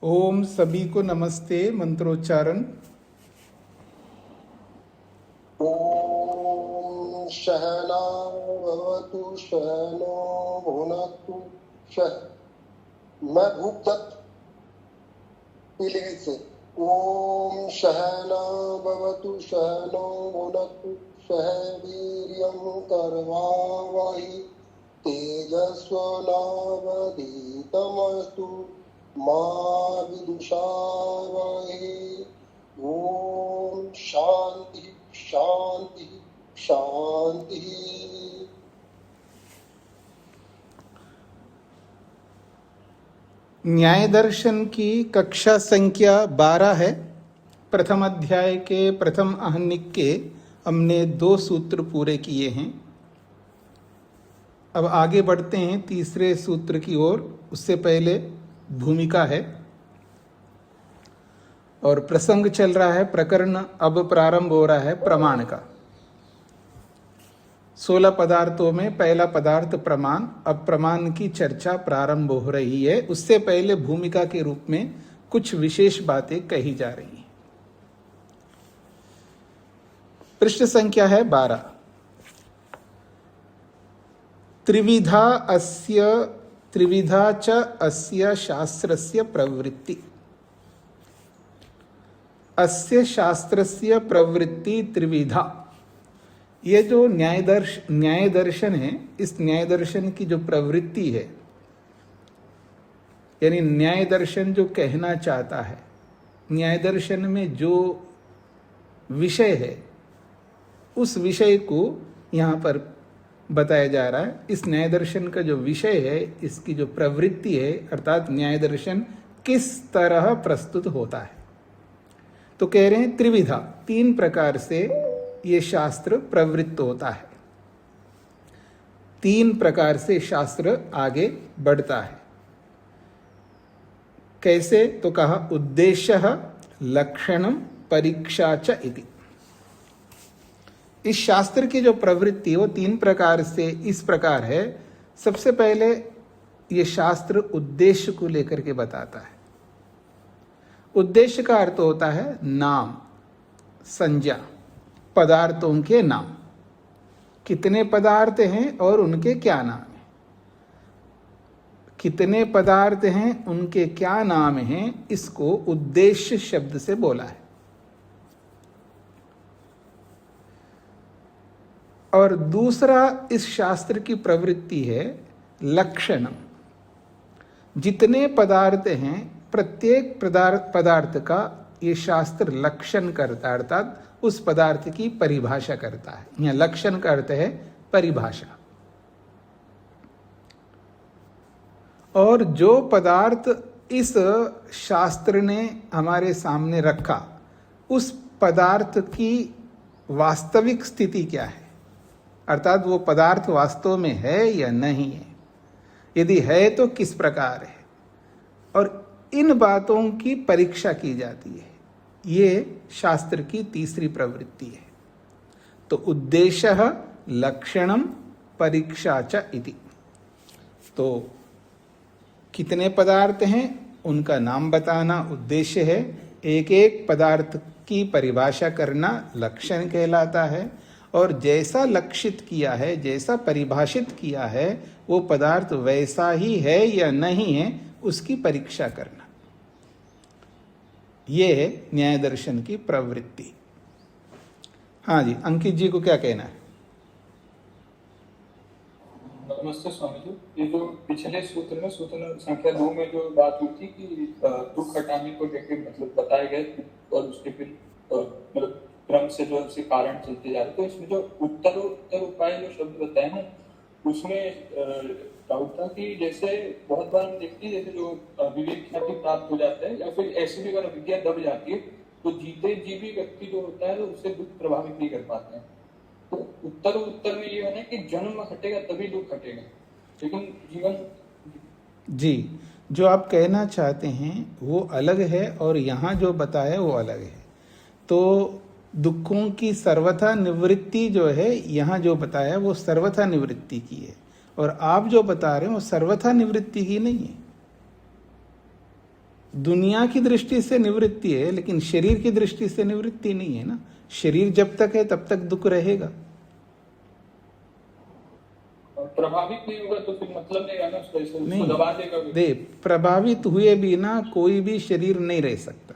ओम सभी को नमस्ते। मंत्रोच्चारण। ओम सहना भवतु सहनो भुनक्तु सह। मैं भूपदत्त पीलीभीत से। ओम सहना भवतु सहनो भुनक्तु सह वीर्यं करवावहै तेजस्विनावधीतमस्तु मा विद्विषावहै। ओम शांति शांति शांति। न्याय दर्शन की कक्षा संख्या 12 है। प्रथम अध्याय के प्रथम आहनिक के हमने 2 सूत्र पूरे किए हैं। अब आगे बढ़ते हैं तीसरे सूत्र की ओर। उससे पहले भूमिका है और प्रसंग चल रहा है। प्रकरण अब प्रारंभ हो रहा है प्रमाण का। 16 पदार्थों में पहला पदार्थ प्रमाण। अब प्रमाण की चर्चा प्रारंभ हो रही है। उससे पहले भूमिका के रूप में कुछ विशेष बातें कही जा रही हैं। पृष्ठ संख्या है 12। त्रिविधा च अस्य शास्त्रस्य प्रवृत्ति। अस्य शास्त्रस्य प्रवृत्ति त्रिविधा। ये जो न्याय दर्शन है, इस न्याय दर्शन की जो प्रवृत्ति है, यानी न्याय दर्शन जो कहना चाहता है, न्याय दर्शन में जो विषय है, उस विषय को यहाँ पर बताया जा रहा है। इस न्याय दर्शन का जो विषय है, इसकी जो प्रवृत्ति है, अर्थात न्याय दर्शन किस तरह प्रस्तुत होता है। तो कह रहे हैं त्रिविधा, 3 प्रकार से ये शास्त्र प्रवृत्त होता है। 3 प्रकार से शास्त्र आगे बढ़ता है। कैसे? तो कहा उद्देश्य लक्षणम परीक्षा च इति। इस शास्त्र की जो प्रवृत्ति वो 3 प्रकार से इस प्रकार है। सबसे पहले ये शास्त्र उद्देश्य को लेकर के बताता है। उद्देश्य का अर्थ होता है नाम, संज्ञा, पदार्थों के नाम। कितने पदार्थ हैं और उनके क्या नाम हैं। कितने पदार्थ हैं, उनके क्या नाम हैं, इसको उद्देश्य शब्द से बोला है। और दूसरा इस शास्त्र की प्रवृत्ति है लक्षणम। जितने पदार्थ हैं, प्रत्येक पदार्थ का ये शास्त्र लक्षण करता है, अर्थात उस पदार्थ की परिभाषा करता है। यहाँ लक्षण का अर्थ है परिभाषा। और जो पदार्थ इस शास्त्र ने हमारे सामने रखा, उस पदार्थ की वास्तविक स्थिति क्या है, अर्थात वो पदार्थ वास्तव में है या नहीं है, यदि है तो किस प्रकार है, और इन बातों की परीक्षा की जाती है। ये शास्त्र की तीसरी प्रवृत्ति है। तो उद्देश्य लक्षणम परीक्षा च इति। तो कितने पदार्थ हैं, उनका नाम बताना उद्देश्य है। एक एक पदार्थ की परिभाषा करना लक्षण कहलाता है। और जैसा लक्षित किया है, जैसा परिभाषित किया है, वो पदार्थ वैसा ही है या नहीं है, उसकी परीक्षा करना। ये है न्याय दर्शन की प्रवृत्ति। हाँ जी, अंकित जी को क्या कहना है? नमस्ते स्वामी जी। ये जो पिछले सूत्र में, सूत्र संख्या 2 में जो बात हुई थी कि दुख हटाने को लेकर मतलब बताए गए और उसके फिर मतलब क्रम से जो उसके कारण चलते जा रहे, तो इसमें जो उत्तर उपाय जो शब्द बताए ना, उसमें डाउट था कि जैसे बहुत बार हम देखते हैं, जैसे जो विवेक ख्याति प्राप्त हो जाता है या फिर ऐसी भी अगर विद्या दब जाती है, तो जीते जी भी व्यक्ति जो होता है उससे दुख प्रभावित नहीं कर पाते हैं। तो उत्तर में ये है ना कि जन्म हटेगा तभी दुख हटेगा, लेकिन जीवन। जी, जो आप कहना चाहते हैं वो अलग है और यहाँ जो बताया वो अलग है। तो दुखों की सर्वथा निवृत्ति जो है, यहाँ जो बताया वो सर्वथा निवृत्ति की है, और आप जो बता रहे हो वो सर्वथा निवृत्ति की नहीं है। दुनिया की दृष्टि से निवृत्ति है, लेकिन शरीर की दृष्टि से निवृत्ति नहीं है ना। शरीर जब तक है तब तक दुख रहेगा। प्रभावित नहीं होगा तो फिर मतलब नहीं है ना, उसको नहीं, दबा देगा। दे प्रभावित हुए बिना कोई भी शरीर नहीं रह सकता।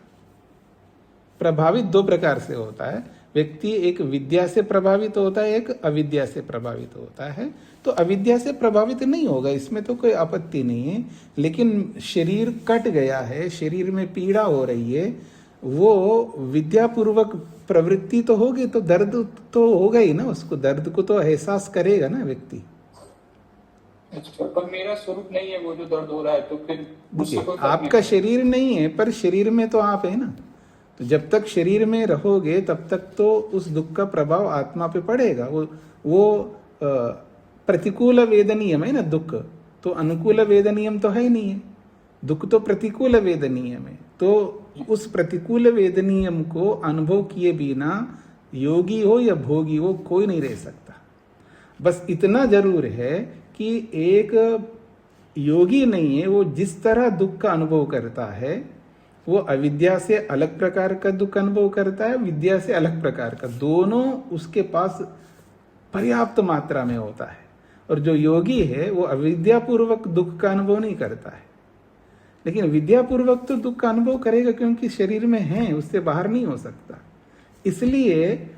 प्रभावित दो प्रकार से होता है। व्यक्ति एक विद्या से प्रभावित होता है, एक अविद्या से प्रभावित होता है। तो अविद्या से प्रभावित नहीं होगा, इसमें तो कोई आपत्ति नहीं है। लेकिन शरीर कट गया है, शरीर में पीड़ा हो रही है, वो विद्यापूर्वक प्रवृत्ति तो होगी तो दर्द तो होगा ही ना, उसको दर्द को तो एहसास करेगा ना व्यक्ति। अच्छा, पर मेरा स्वरूप नहीं है वो जो दर्द हो रहा है, तो फिर देखिए, आपका शरीर नहीं है पर शरीर में तो आप है ना। तो जब तक शरीर में रहोगे तब तक तो उस दुख का प्रभाव आत्मा पे पड़ेगा। वो प्रतिकूल वेदनीयम है ना दुख, तो अनुकूल वेदनीयम तो है ही नहीं है। दुख तो प्रतिकूल वेदनीयम है। तो उस प्रतिकूल वेदनीयम को अनुभव किए बिना योगी हो या भोगी हो कोई नहीं रह सकता। बस इतना जरूर है कि एक योगी नहीं है, वो जिस तरह दुख का अनुभव करता है वो अविद्या से अलग प्रकार का दुख अनुभव करता है, विद्या से अलग प्रकार का, दोनों उसके पास पर्याप्त मात्रा में होता है। और जो योगी है वो अविद्यापूर्वक दुख का अनुभव नहीं करता है, लेकिन विद्यापूर्वक तो दुख का अनुभव करेगा क्योंकि शरीर में है, उससे बाहर नहीं हो सकता। इसलिए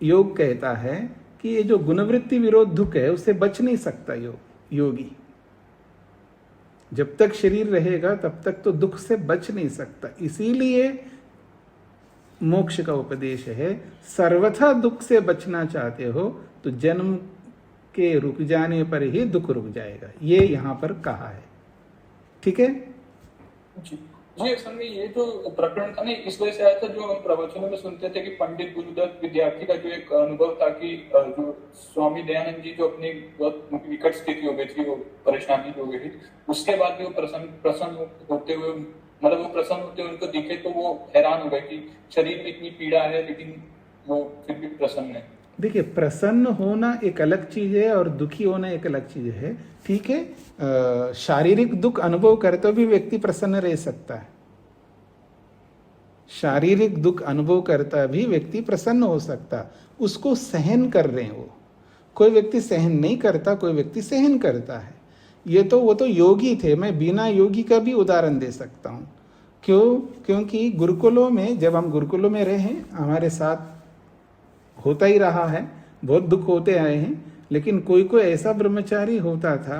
योग कहता है कि ये जो गुणवृत्ति विरोध दुख है उससे बच नहीं सकता योगी। जब तक शरीर रहेगा तब तक तो दुख से बच नहीं सकता। इसीलिए मोक्ष का उपदेश है, सर्वथा दुख से बचना चाहते हो तो जन्म के रुक जाने पर ही दुख रुक जाएगा, ये यहां पर कहा है। ठीक है जी। असल में ये जो प्रकरण था ना, इस वजह से आया था जो हम प्रवचनों में सुनते थे कि पंडित गुरुदत्त विद्यार्थी का जो एक अनुभव था कि जो स्वामी दयानंद जी जो अपनी बहुत विकट स्थिति हो गई थी, वो परेशानी हो गई थी, उसके बाद भी वो प्रसन्न होते हुए, मतलब वो प्रसन्न होते हुए उनको दिखे तो वो हैरान हो गए कि शरीर में इतनी पीड़ा है लेकिन वो फिर भी प्रसन्न है। देखिए, प्रसन्न होना एक अलग चीज है और दुखी होना एक अलग चीज है। ठीक है, शारीरिक दुख अनुभव करते भी व्यक्ति प्रसन्न रह सकता है। शारीरिक दुख अनुभव करता भी व्यक्ति प्रसन्न हो सकता, उसको सहन कर रहे हैं वो। कोई व्यक्ति सहन नहीं करता, कोई व्यक्ति सहन करता है। ये तो वो तो योगी थे, मैं बिना योगी का भी उदाहरण दे सकता हूँ। क्यों? क्योंकि गुरुकुलों में, जब हम गुरुकुलों में रहे, हमारे साथ होता ही रहा है, बहुत दुख होते आए हैं। लेकिन कोई कोई ऐसा ब्रह्मचारी होता था,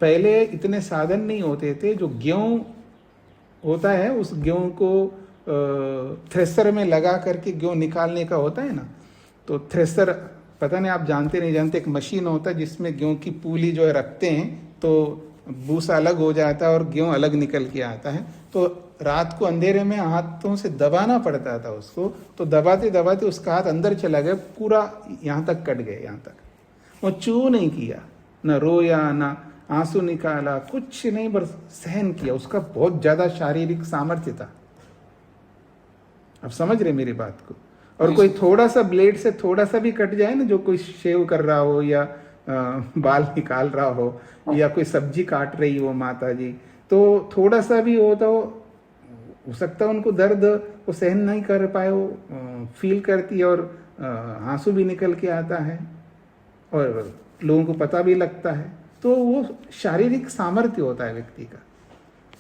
पहले इतने साधन नहीं होते थे, जो गेहूं होता है उस गेहूं को थ्रेसर में लगा करके गेहूं निकालने का होता है ना, तो थ्रेसर, पता नहीं आप जानते नहीं जानते, एक मशीन होता है जिसमें गेहूं की पूली जो है रखते हैं तो भूसा अलग हो जाता है और गेहूं अलग निकल के आता है। तो रात को अंधेरे में हाथों से दबाना पड़ता था उसको, तो दबाते दबाते उसका हाथ अंदर चला गया, पूरा यहाँ तक कट गए, यहाँ तक। वो चू नहीं किया, न रोया, न आंसू निकाला, कुछ नहीं, बस सहन किया। उसका बहुत ज्यादा शारीरिक सामर्थ्य था। अब समझ रहे मेरी बात को? और कोई थोड़ा सा ब्लेड से थोड़ा सा भी कट जाए ना, जो कोई शेव कर रहा हो या बाल निकाल रहा हो या कोई सब्जी काट रही हो माता जी, तो थोड़ा सा भी होता हो सकता है उनको दर्द वो सहन नहीं कर पाए, वो फील करती है और आंसू भी निकल के आता है और लोगों को पता भी लगता है। तो वो शारीरिक सामर्थ्य होता है व्यक्ति का,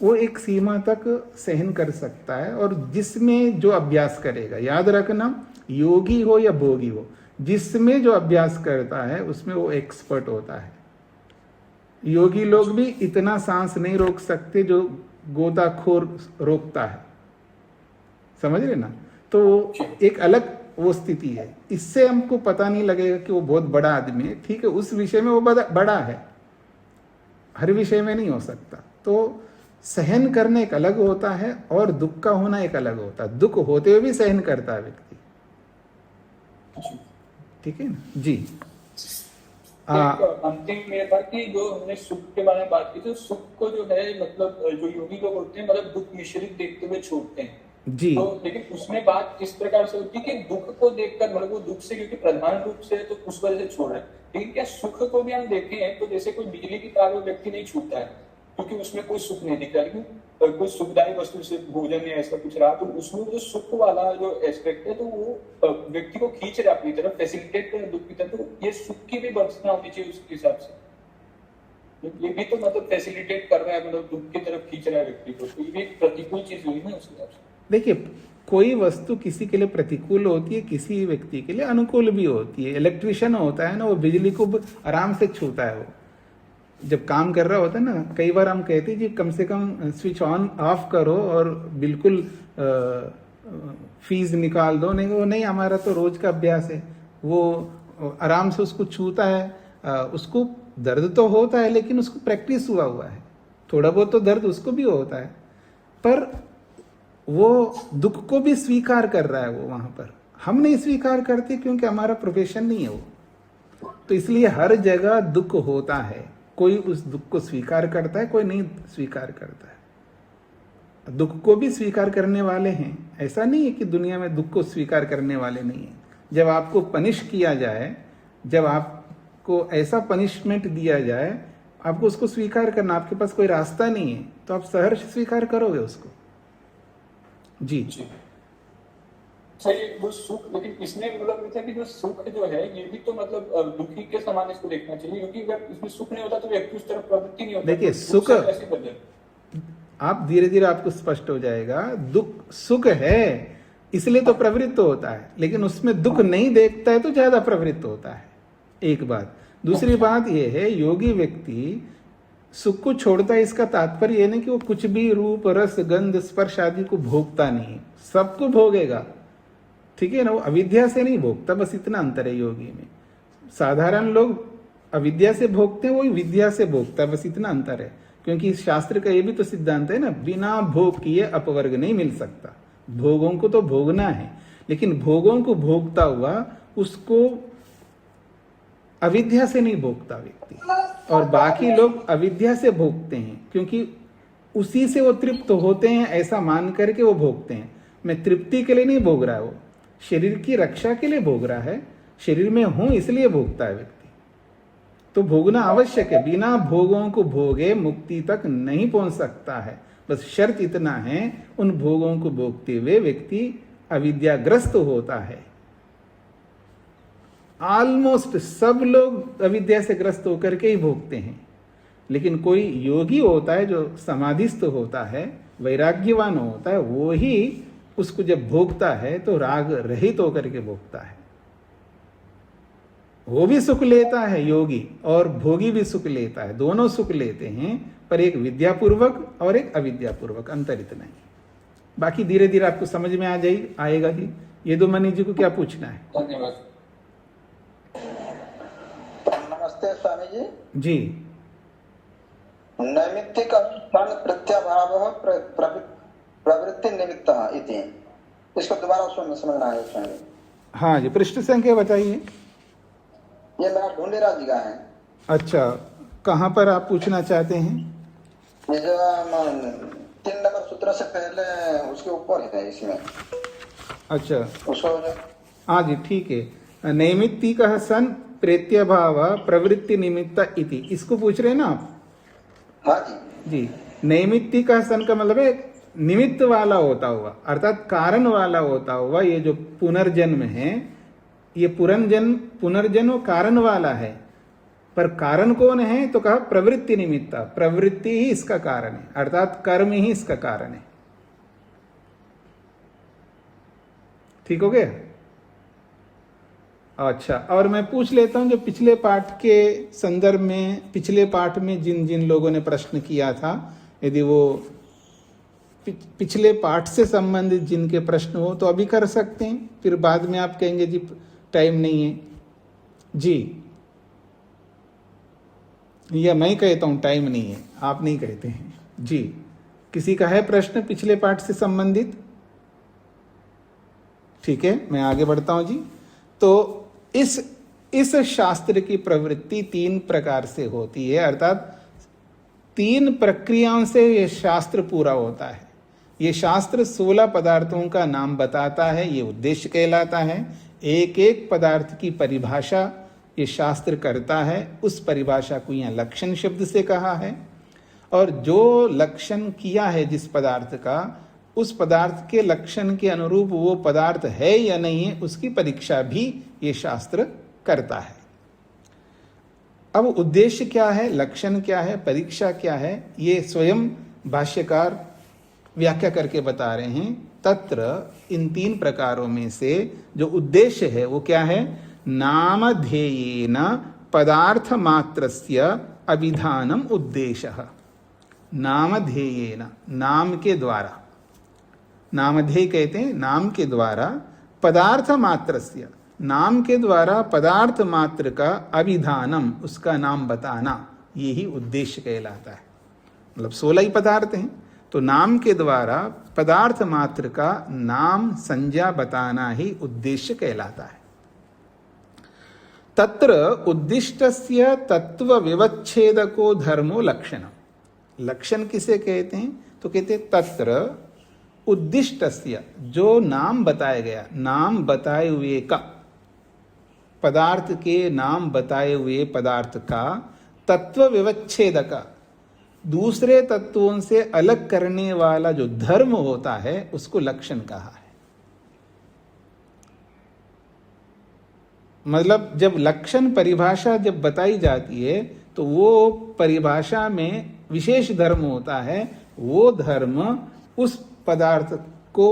वो एक सीमा तक सहन कर सकता है। और जिसमें जो अभ्यास करेगा, याद रखना, योगी हो या भोगी हो, जिसमें जो अभ्यास करता है उसमें वो एक्सपर्ट होता है। योगी लोग भी इतना सांस नहीं रोक सकते जो गोताखोर रोकता है, समझ रहे ना? तो एक अलग वो स्थिति है। इससे हमको पता नहीं लगेगा कि वो बहुत बड़ा आदमी है, ठीक है, उस विषय में वो बड़ा है, हर विषय में नहीं हो सकता। तो सहन करने एक अलग होता है और दुख का होना एक अलग होता है। दुख होते हुए भी सहन करता है व्यक्ति, ठीक है ना जी। अंतिम ये था कि जो हमने सुख के बारे में बात की, तो सुख को जो है, मतलब जो योगी लोग होते हैं, मतलब दुख मिश्रित देखते हुए छोड़ते हैं जी। तो लेकिन उसमें बात इस प्रकार से होती है कि दुख को देखकर, मतलब वो दुख से क्योंकि प्रधान रूप से तो उस वजह से छोड़ रहे हैं, लेकिन क्या सुख को भी हम देखें तो जैसे कोई बिजली की तार वो व्यक्ति नहीं छूटता है क्योंकि उसमें कोई सुख नहीं दिखता, लेकिन कोई सुखदायी वस्तु से भोजन या ऐसा कुछ रहा, तो उसमें जो सुख वाला जो एस्पेक्ट है, तो वो व्यक्ति को खींच रहा है अपनी तरफ, फैसिलिटेट कर रहा है दुख की तरफ, तो ये सुख की भी वर्षना होनी चाहिए उसके हिसाब से। ये भी तो मतलब फैसिलिटेट कर रहा है, मतलब दुख की तरफ खींच रहा है व्यक्ति को, तो ये भी एक प्रतिकूल चीज हुई ना उस हिसाब से। देखिए, कोई वस्तु किसी के लिए प्रतिकूल होती है, किसी व्यक्ति के लिए अनुकूल भी होती है। इलेक्ट्रिशियन होता है ना, वो बिजली को आराम से छूता है। वो जब काम कर रहा होता है ना, कई बार हम कहते हैं जी कम से कम स्विच ऑन ऑफ करो और बिल्कुल फीस निकाल दो, नहीं वो नहीं, हमारा तो रोज का अभ्यास है, वो आराम से उसको छूता है। उसको दर्द तो होता है लेकिन उसको प्रैक्टिस हुआ है, थोड़ा बहुत तो दर्द उसको भी होता है, पर वो दुख को भी स्वीकार कर रहा है। वो वहां पर हम नहीं स्वीकार करते क्योंकि हमारा प्रोफेशन नहीं है वो। तो इसलिए हर जगह दुख होता है, कोई उस दुख को स्वीकार करता है, कोई नहीं स्वीकार करता है। दुख को भी स्वीकार करने वाले हैं, ऐसा नहीं है कि दुनिया में दुख को स्वीकार करने वाले नहीं है। जब आपको पनिश किया जाए, जब आपको ऐसा पनिशमेंट दिया जाए, आपको उसको स्वीकार करना, आपके पास कोई रास्ता नहीं है, तो आप सहर्ष स्वीकार करोगे उसको। जी सही, वो सुख, लेकिन इसमें मतलब ये था कि जो सुख जो है ये भी तो मतलब दुखी के समान इसको देखना चाहिए, क्योंकि अगर इसमें सुख नहीं होता तो व्यक्ति उस तरफ प्रवृत्ति नहीं होता। देखिए, सुख आप धीरे धीरे आपको स्पष्ट हो जाएगा। दुख सुख है इसलिए तो प्रवृत्त होता है, लेकिन उसमें दुख नहीं देखता है तो ज्यादा प्रवृत्त होता है। एक बात। दूसरी बात यह है, योगी व्यक्ति सुख को छोड़ता है, इसका तात्पर्य यह नहीं कि वो कुछ भी रूप रस गंध स्पर्श आदि को भोगता नहीं, सबको भोगेगा, ठीक है ना। वो अविद्या से नहीं भोगता, बस इतना अंतर है योगी में। साधारण लोग अविद्या से भोगते हैं, वही विद्या से भोगता है, बस इतना अंतर है। क्योंकि इस शास्त्र का ये भी तो सिद्धांत है ना, बिना भोग किए अपवर्ग नहीं मिल सकता। भोगों को तो भोगना है, लेकिन भोगों को भोगता हुआ उसको अविद्या से नहीं भोगता व्यक्ति। और बाकी लोग अविद्या से भोगते हैं, क्योंकि उसी से वो तृप्त होते हैं, ऐसा मान करके वो भोगते हैं। मैं तृप्ति के लिए नहीं भोग रहा है, वो शरीर की रक्षा के लिए भोग रहा है, शरीर में हूं इसलिए भोगता है व्यक्ति। तो भोगना आवश्यक है, बिना भोगों को भोगे मुक्ति तक नहीं पहुंच सकता है। बस शर्त इतना है, उन भोगों को भोगते हुए व्यक्ति अविद्याग्रस्त होता है। ऑलमोस्ट सब लोग अविद्या से ग्रस्त होकर के ही भोगते हैं, लेकिन कोई योगी होता है जो समाधिस्थ होता है, वैराग्यवान होता है, वो ही उसको जब भोगता है तो राग रहित होकर के भोगता है। वो भी सुख लेता है योगी, और भोगी भी सुख लेता है, दोनों सुख लेते हैं, पर एक विद्यापूर्वक और एक अविद्यापूर्वक, अंतर इतना ही। बाकी धीरे धीरे आपको समझ में आएगा जी। ये दो मनी जी को क्या पूछना है? धन्यवाद। नमस्ते स्वामी जी। जी। नैमित्तिक अनुष्ठान प्रत्याभावः प्रवृत्ति निमित्तः इति, इसको दोबारा समझना है स्वामी। हाँ जी, पृष्ठ संख्या बताइए। ये मेरा ढूंढेरा जी का है। अच्छा, कहाँ पर आप पूछना चाहते हैं? ये जो 3 नंबर सूत्र से पहले उसके ऊपर है इसमें। अच्छा, उसको हाँ जी, ठीक है। नैमित्तिकः सन् प्रत्यभाव प्रवृत्ति निमित्त इति, इसको पूछ रहे हैं ना आप? हाँ जी। जी, नैमित्तिकः सन् का मतलब है निमित्त वाला होता हुआ, अर्थात कारण वाला होता हुआ। ये जो पुनर्जन्म है, ये पुनर्जन्म कारण वाला है, पर कारण कौन है? तो कहा प्रवृत्ति निमित्त, प्रवृत्ति ही इसका कारण है, अर्थात कर्म ही इसका कारण है। ठीक हो गया? अच्छा, और मैं पूछ लेता हूं, जो पिछले पाठ के संदर्भ में, पिछले पाठ में जिन जिन लोगों ने प्रश्न किया था, यदि वो पिछले पाठ से संबंधित जिनके प्रश्न हो तो अभी कर सकते हैं, फिर बाद में आप कहेंगे जी टाइम नहीं है जी, या मैं कहता हूं टाइम नहीं है, आप नहीं कहते हैं जी। किसी का है प्रश्न पिछले पाठ से संबंधित? ठीक है, मैं आगे बढ़ता हूं जी। तो इस शास्त्र की प्रवृत्ति 3 प्रकार से होती है, अर्थात 3 प्रक्रियाओं से यह शास्त्र पूरा होता है। ये शास्त्र 16 पदार्थों का नाम बताता है, ये उद्देश्य कहलाता है। एक एक पदार्थ की परिभाषा ये शास्त्र करता है, उस परिभाषा को यहाँ लक्षण शब्द से कहा है। और जो लक्षण किया है जिस पदार्थ का, उस पदार्थ के लक्षण के अनुरूप वो पदार्थ है या नहीं है, उसकी परीक्षा भी ये शास्त्र करता है। अब उद्देश्य क्या है, लक्षण क्या है, परीक्षा क्या है, ये स्वयं भाष्यकार व्याख्या करके बता रहे हैं। तत्र इन 3 प्रकारों में से जो उद्देश्य है वो क्या है, नामधेयेन पदार्थ मात्रस्य अभिधानम उद्देश्यः। नामधेयेन, नाम के द्वारा, नामधेय कहते हैं नाम के द्वारा, पदार्थ मात्रस्य, नाम के द्वारा पदार्थ मात्र का अभिधानम, उसका नाम बताना, यही उद्देश्य कहलाता है। मतलब 16 ही पदार्थ हैं, तो नाम के द्वारा पदार्थ मात्र का नाम संज्ञा बताना ही उद्देश्य कहलाता है। तत्र उद्दिष्टस्य तत्व विवच्छेदको धर्मो लक्षणम। लक्षण किसे कहते हैं, तो कहते हैं तत्र उद्दिष्टस्य, जो नाम बताया गया, नाम बताए हुए का, पदार्थ के नाम बताए हुए पदार्थ का तत्व विवच्छेद का, दूसरे तत्वों से अलग करने वाला जो धर्म होता है उसको लक्षण कहा है। मतलब जब लक्षण परिभाषा जब बताई जाती है तो वो परिभाषा में विशेष धर्म होता है, वो धर्म उस पदार्थ को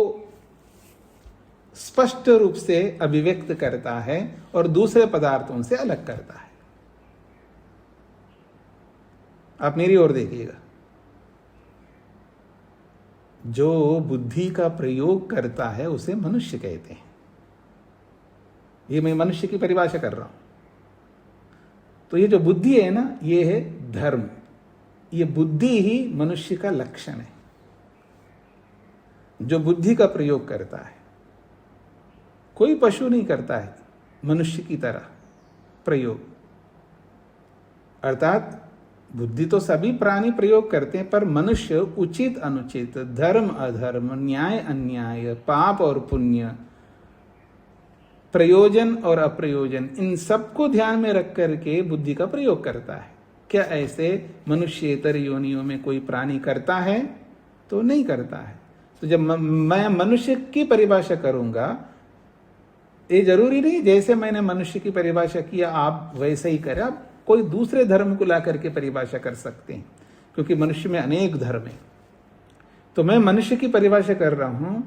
स्पष्ट रूप से अभिव्यक्त करता है और दूसरे पदार्थों से अलग करता है। आप मेरी ओर देखिएगा, जो बुद्धि का प्रयोग करता है उसे मनुष्य कहते हैं। ये मैं मनुष्य की परिभाषा कर रहा हूं। तो ये जो बुद्धि है ना, ये है धर्म। ये बुद्धि ही मनुष्य का लक्षण है, जो बुद्धि का प्रयोग करता है। कोई पशु नहीं करता है मनुष्य की तरह प्रयोग। अर्थात बुद्धि तो सभी प्राणी प्रयोग करते हैं, पर मनुष्य उचित अनुचित, धर्म अधर्म, न्याय अन्याय, पाप और पुण्य, प्रयोजन और अप्रयोजन, इन सबको ध्यान में रख करके बुद्धि का प्रयोग करता है। क्या ऐसे मनुष्येतर योनियों में कोई प्राणी करता है? तो नहीं करता है। तो जब मैं मनुष्य की परिभाषा करूंगा, ये जरूरी नहीं जैसे मैंने मनुष्य की परिभाषा किया आप वैसे ही करें। आप कोई दूसरे धर्म को ला करके परिभाषा कर सकते हैं, क्योंकि मनुष्य में अनेक धर्म है। तो मैं मनुष्य की परिभाषा कर रहा हूं।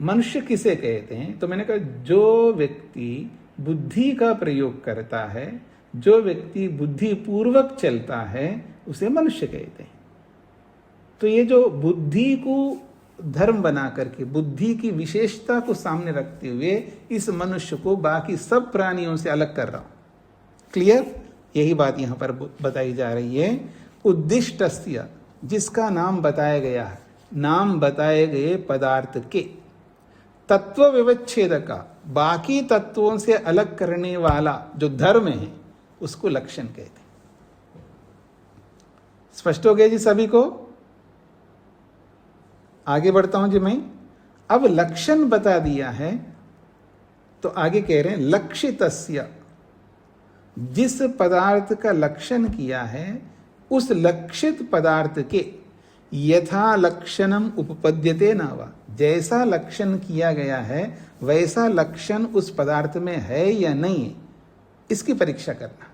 मनुष्य किसे कहते हैं? तो मैंने कहा जो व्यक्ति बुद्धि का प्रयोग करता है, जो व्यक्ति बुद्धि पूर्वक चलता है, उसे मनुष्य कहते हैं। तो ये जो बुद्धि को धर्म बना करके, बुद्धि की विशेषता को सामने रखते हुए इस मनुष्य को बाकी सब प्राणियों से अलग कर रहा हूं। क्लियर? यही बात यहां पर बताई जा रही है। उद्दिष्टस्य, जिसका नाम बताया गया है, नाम बताए गए पदार्थ के तत्व विवच्छेद का, बाकी तत्वों से अलग करने वाला जो धर्म है, उसको लक्षण कहते हैं। स्पष्ट हो गया जी सभी को? आगे बढ़ता हूं जी मैं। अब लक्षण बता दिया है तो आगे कह रहे हैं लक्षितस्य, जिस पदार्थ का लक्षण किया है उस लक्षित पदार्थ के यथा लक्षणम उपपद्यते न वा, जैसा लक्षण किया गया है वैसा लक्षण उस पदार्थ में है या नहीं, इसकी परीक्षा करना।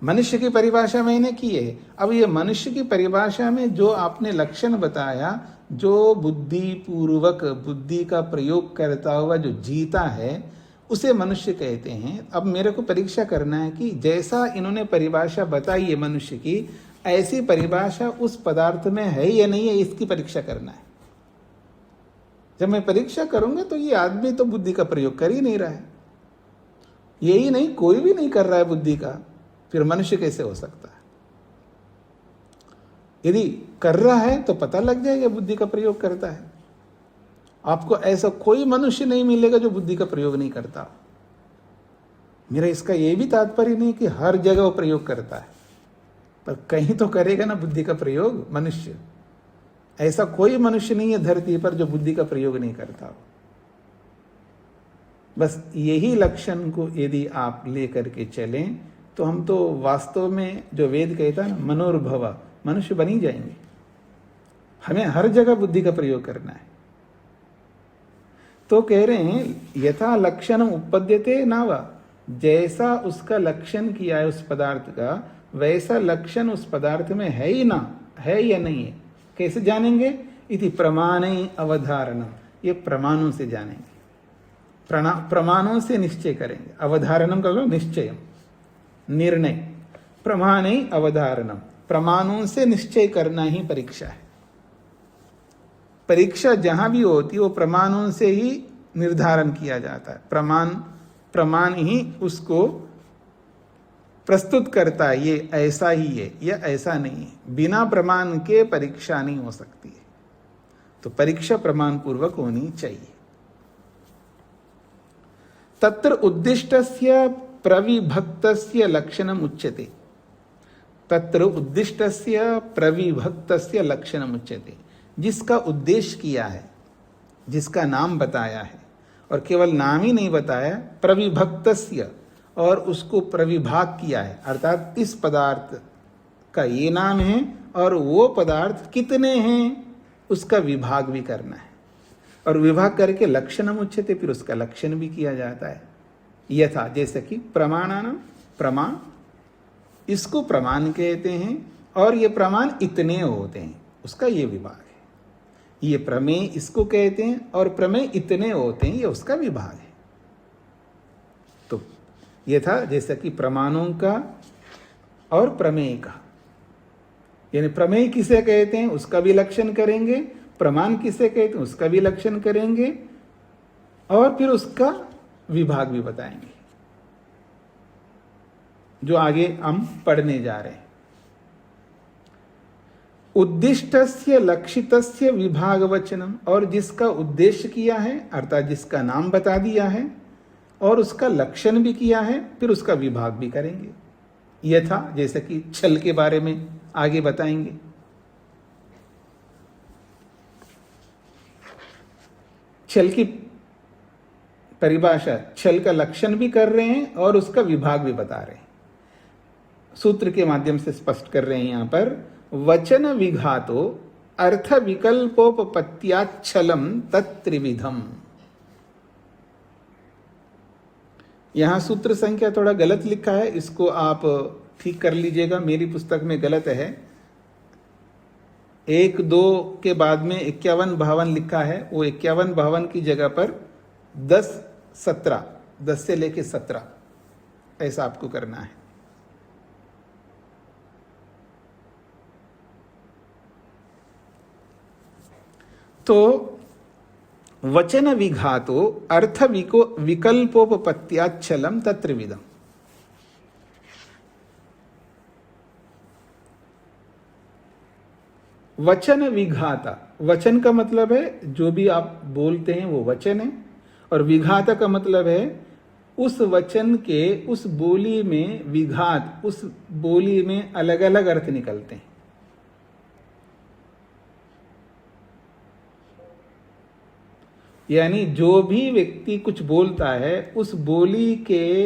मनुष्य की परिभाषा मैंने की है। अब ये मनुष्य की परिभाषा में जो आपने लक्षण बताया, जो बुद्धि पूर्वक बुद्धि का प्रयोग करता हुआ जो जीता है, उसे मनुष्य कहते हैं। अब मेरे को परीक्षा करना है कि जैसा इन्होंने परिभाषा बताई है मनुष्य की, ऐसी परिभाषा उस पदार्थ में है या नहीं है, इसकी परीक्षा करना है। जब मैं परीक्षा करूंगा तो ये आदमी तो बुद्धि का प्रयोग कर ही नहीं रहा है, यही नहीं कोई भी नहीं कर रहा है बुद्धि का, फिर मनुष्य कैसे हो सकता है? यदि कर रहा है तो पता लग जाएगा बुद्धि का प्रयोग करता है। आपको ऐसा कोई मनुष्य नहीं मिलेगा जो बुद्धि का प्रयोग नहीं करता। मेरा इसका यह भी तात्पर्य नहीं कि हर जगह वो प्रयोग करता है, पर कहीं तो करेगा ना बुद्धि का प्रयोग मनुष्य। ऐसा कोई मनुष्य नहीं है धरती पर जो बुद्धि का प्रयोग नहीं करता। बस यही लक्षण को यदि आप लेकर के चलें तो हम तो वास्तव में जो वेद कहता है ना, मनोर्भव, मनुष्य बन ही जाएंगे। हमें हर जगह बुद्धि का प्रयोग करना है। तो कह रहे हैं यथा लक्षणम उपपद्यते न वा, जैसा उसका लक्षण किया है उस पदार्थ का, वैसा लक्षण उस पदार्थ में है ही ना, है या नहीं है। कैसे जानेंगे? इति प्रमाणे अवधारणम, ये प्रमाणों से जानेंगे, प्रमाणों से निश्चय करेंगे। अवधारणम का मतलब निश्चय, निर्णय। प्रमाणे अवधारणम, प्रमाणों से निश्चय करना ही परीक्षा है। परीक्षा जहां भी होती है वो प्रमाणों से ही निर्धारण किया जाता है। प्रमाण ही उसको प्रस्तुत करता है, ये ऐसा ही है या ऐसा नहीं है। बिना प्रमाण के परीक्षा नहीं हो सकती है। तो परीक्षा प्रमाण पूर्वक होनी चाहिए। तत्र उद्दिष्टस्य प्रविभक्तस्य लक्षणम उच्यते, तत्र उद्दिष्टस्य प्रविभक्तस्य लक्षणम उच्यते, जिसका उद्देश्य किया है, जिसका नाम बताया है, और केवल नाम ही नहीं बताया, प्रविभक्तस्य, और उसको प्रविभाग किया है, अर्थात इस पदार्थ का ये नाम है और वो पदार्थ कितने हैं उसका विभाग भी करना है। और विभाग करके लक्षणम उच्यते, फिर उसका लक्षण भी किया जाता है। यथा, जैसे कि प्रमाणानाम, प्रमाण, इसको प्रमाण कहते हैं और ये प्रमाण इतने होते हैं, उसका ये विभाग है। ये प्रमेय इसको कहते हैं और प्रमेय इतने होते हैं, ये उसका विभाग है। तो ये था जैसे कि प्रमाणों का और प्रमेय का, यानी प्रमेय किसे कहते हैं उसका भी लक्षण करेंगे, प्रमाण किसे कहते हैं उसका भी लक्षण करेंगे, और फिर उसका विभाग भी बताएंगे, जो आगे हम पढ़ने जा रहे हैं। उद्दिष्टस्य लक्षितस्य विभाग वचनम, और जिसका उद्देश्य किया है अर्थात जिसका नाम बता दिया है और उसका लक्षण भी किया है, फिर उसका विभाग भी करेंगे। यथा, जैसे कि छल के बारे में आगे बताएंगे। छल की परिभाषा, छल का लक्षण भी कर रहे हैं और उसका विभाग भी बता रहे हैं, सूत्र के माध्यम से स्पष्ट कर रहे हैं। यहां पर वचन विघातो अर्थ विकल्पोपपत्याच्छलम तत्त्रिविधम। यहां सूत्र संख्या थोड़ा गलत लिखा है, इसको आप ठीक कर लीजिएगा, मेरी पुस्तक में गलत है। 1-2 के बाद में 51-52 लिखा है, वो 51-52 की जगह पर 10-17, 10 से लेके 17 ऐसा आपको करना है। तो वचन विघातो अर्थ विकल्पोपपत्याच्छलम तत्त्रिविधम। वचन विघाता, वचन का मतलब है जो भी आप बोलते हैं वो वचन है, और विघाता का मतलब है उस वचन के उस बोली में विघात, उस बोली में अलग अलग अर्थ निकलते हैं। यानी जो भी व्यक्ति कुछ बोलता है उस बोली के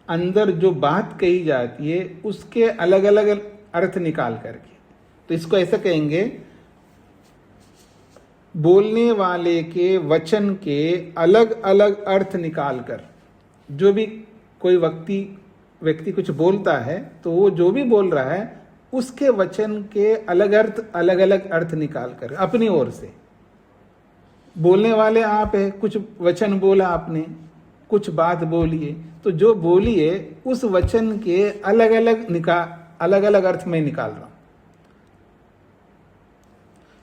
अंदर जो बात कही जाती है उसके अलग अलग अर्थ निकाल करके, तो इसको ऐसा कहेंगे, बोलने वाले के वचन के अलग अलग अर्थ निकालकर, जो भी कोई व्यक्ति कुछ बोलता है तो वो जो भी बोल रहा है उसके वचन के अलग अलग अर्थ निकालकर अपनी ओर से, बोलने वाले आप है, कुछ वचन बोला आपने, कुछ बात बोली है, तो जो बोली है उस वचन के अलग अलग अर्थ में निकाल रहा हूं।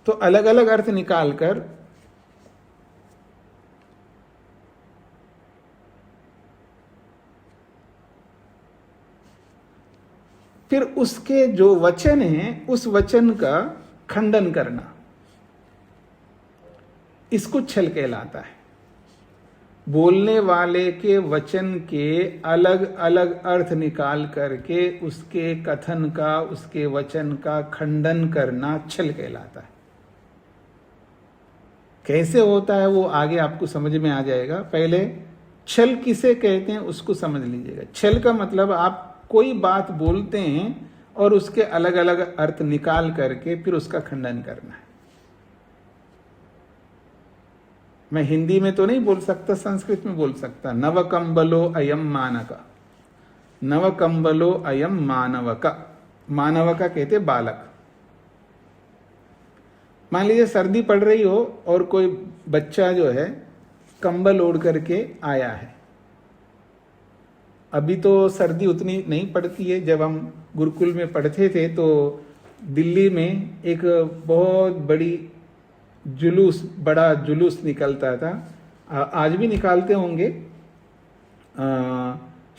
तो अलग अलग अर्थ निकालकर फिर उसके जो वचन है उस वचन का खंडन करना, इसको छल कहलाता है। बोलने वाले के वचन के अलग अलग अर्थ निकाल करके उसके कथन का, उसके वचन का खंडन करना छल कहलाता है। कैसे होता है वो आगे आपको समझ में आ जाएगा। पहले छल किसे कहते हैं उसको समझ लीजिएगा। छल का मतलब आप कोई बात बोलते हैं और उसके अलग अलग अर्थ निकाल करके फिर उसका खंडन करना है। मैं हिंदी में तो नहीं बोल सकता, संस्कृत में बोल सकता। नवकंबलो अयम मानक, नवकंबलो अयम मानवक। मानवका कहते बालक। मान लीजिए सर्दी पड़ रही हो और कोई बच्चा जो है कंबल ओढ़ करके आया है। अभी तो सर्दी उतनी नहीं पड़ती है। जब हम गुरुकुल में पढ़ते थे तो दिल्ली में एक बहुत बड़ा जुलूस निकलता था। आज भी निकालते होंगे।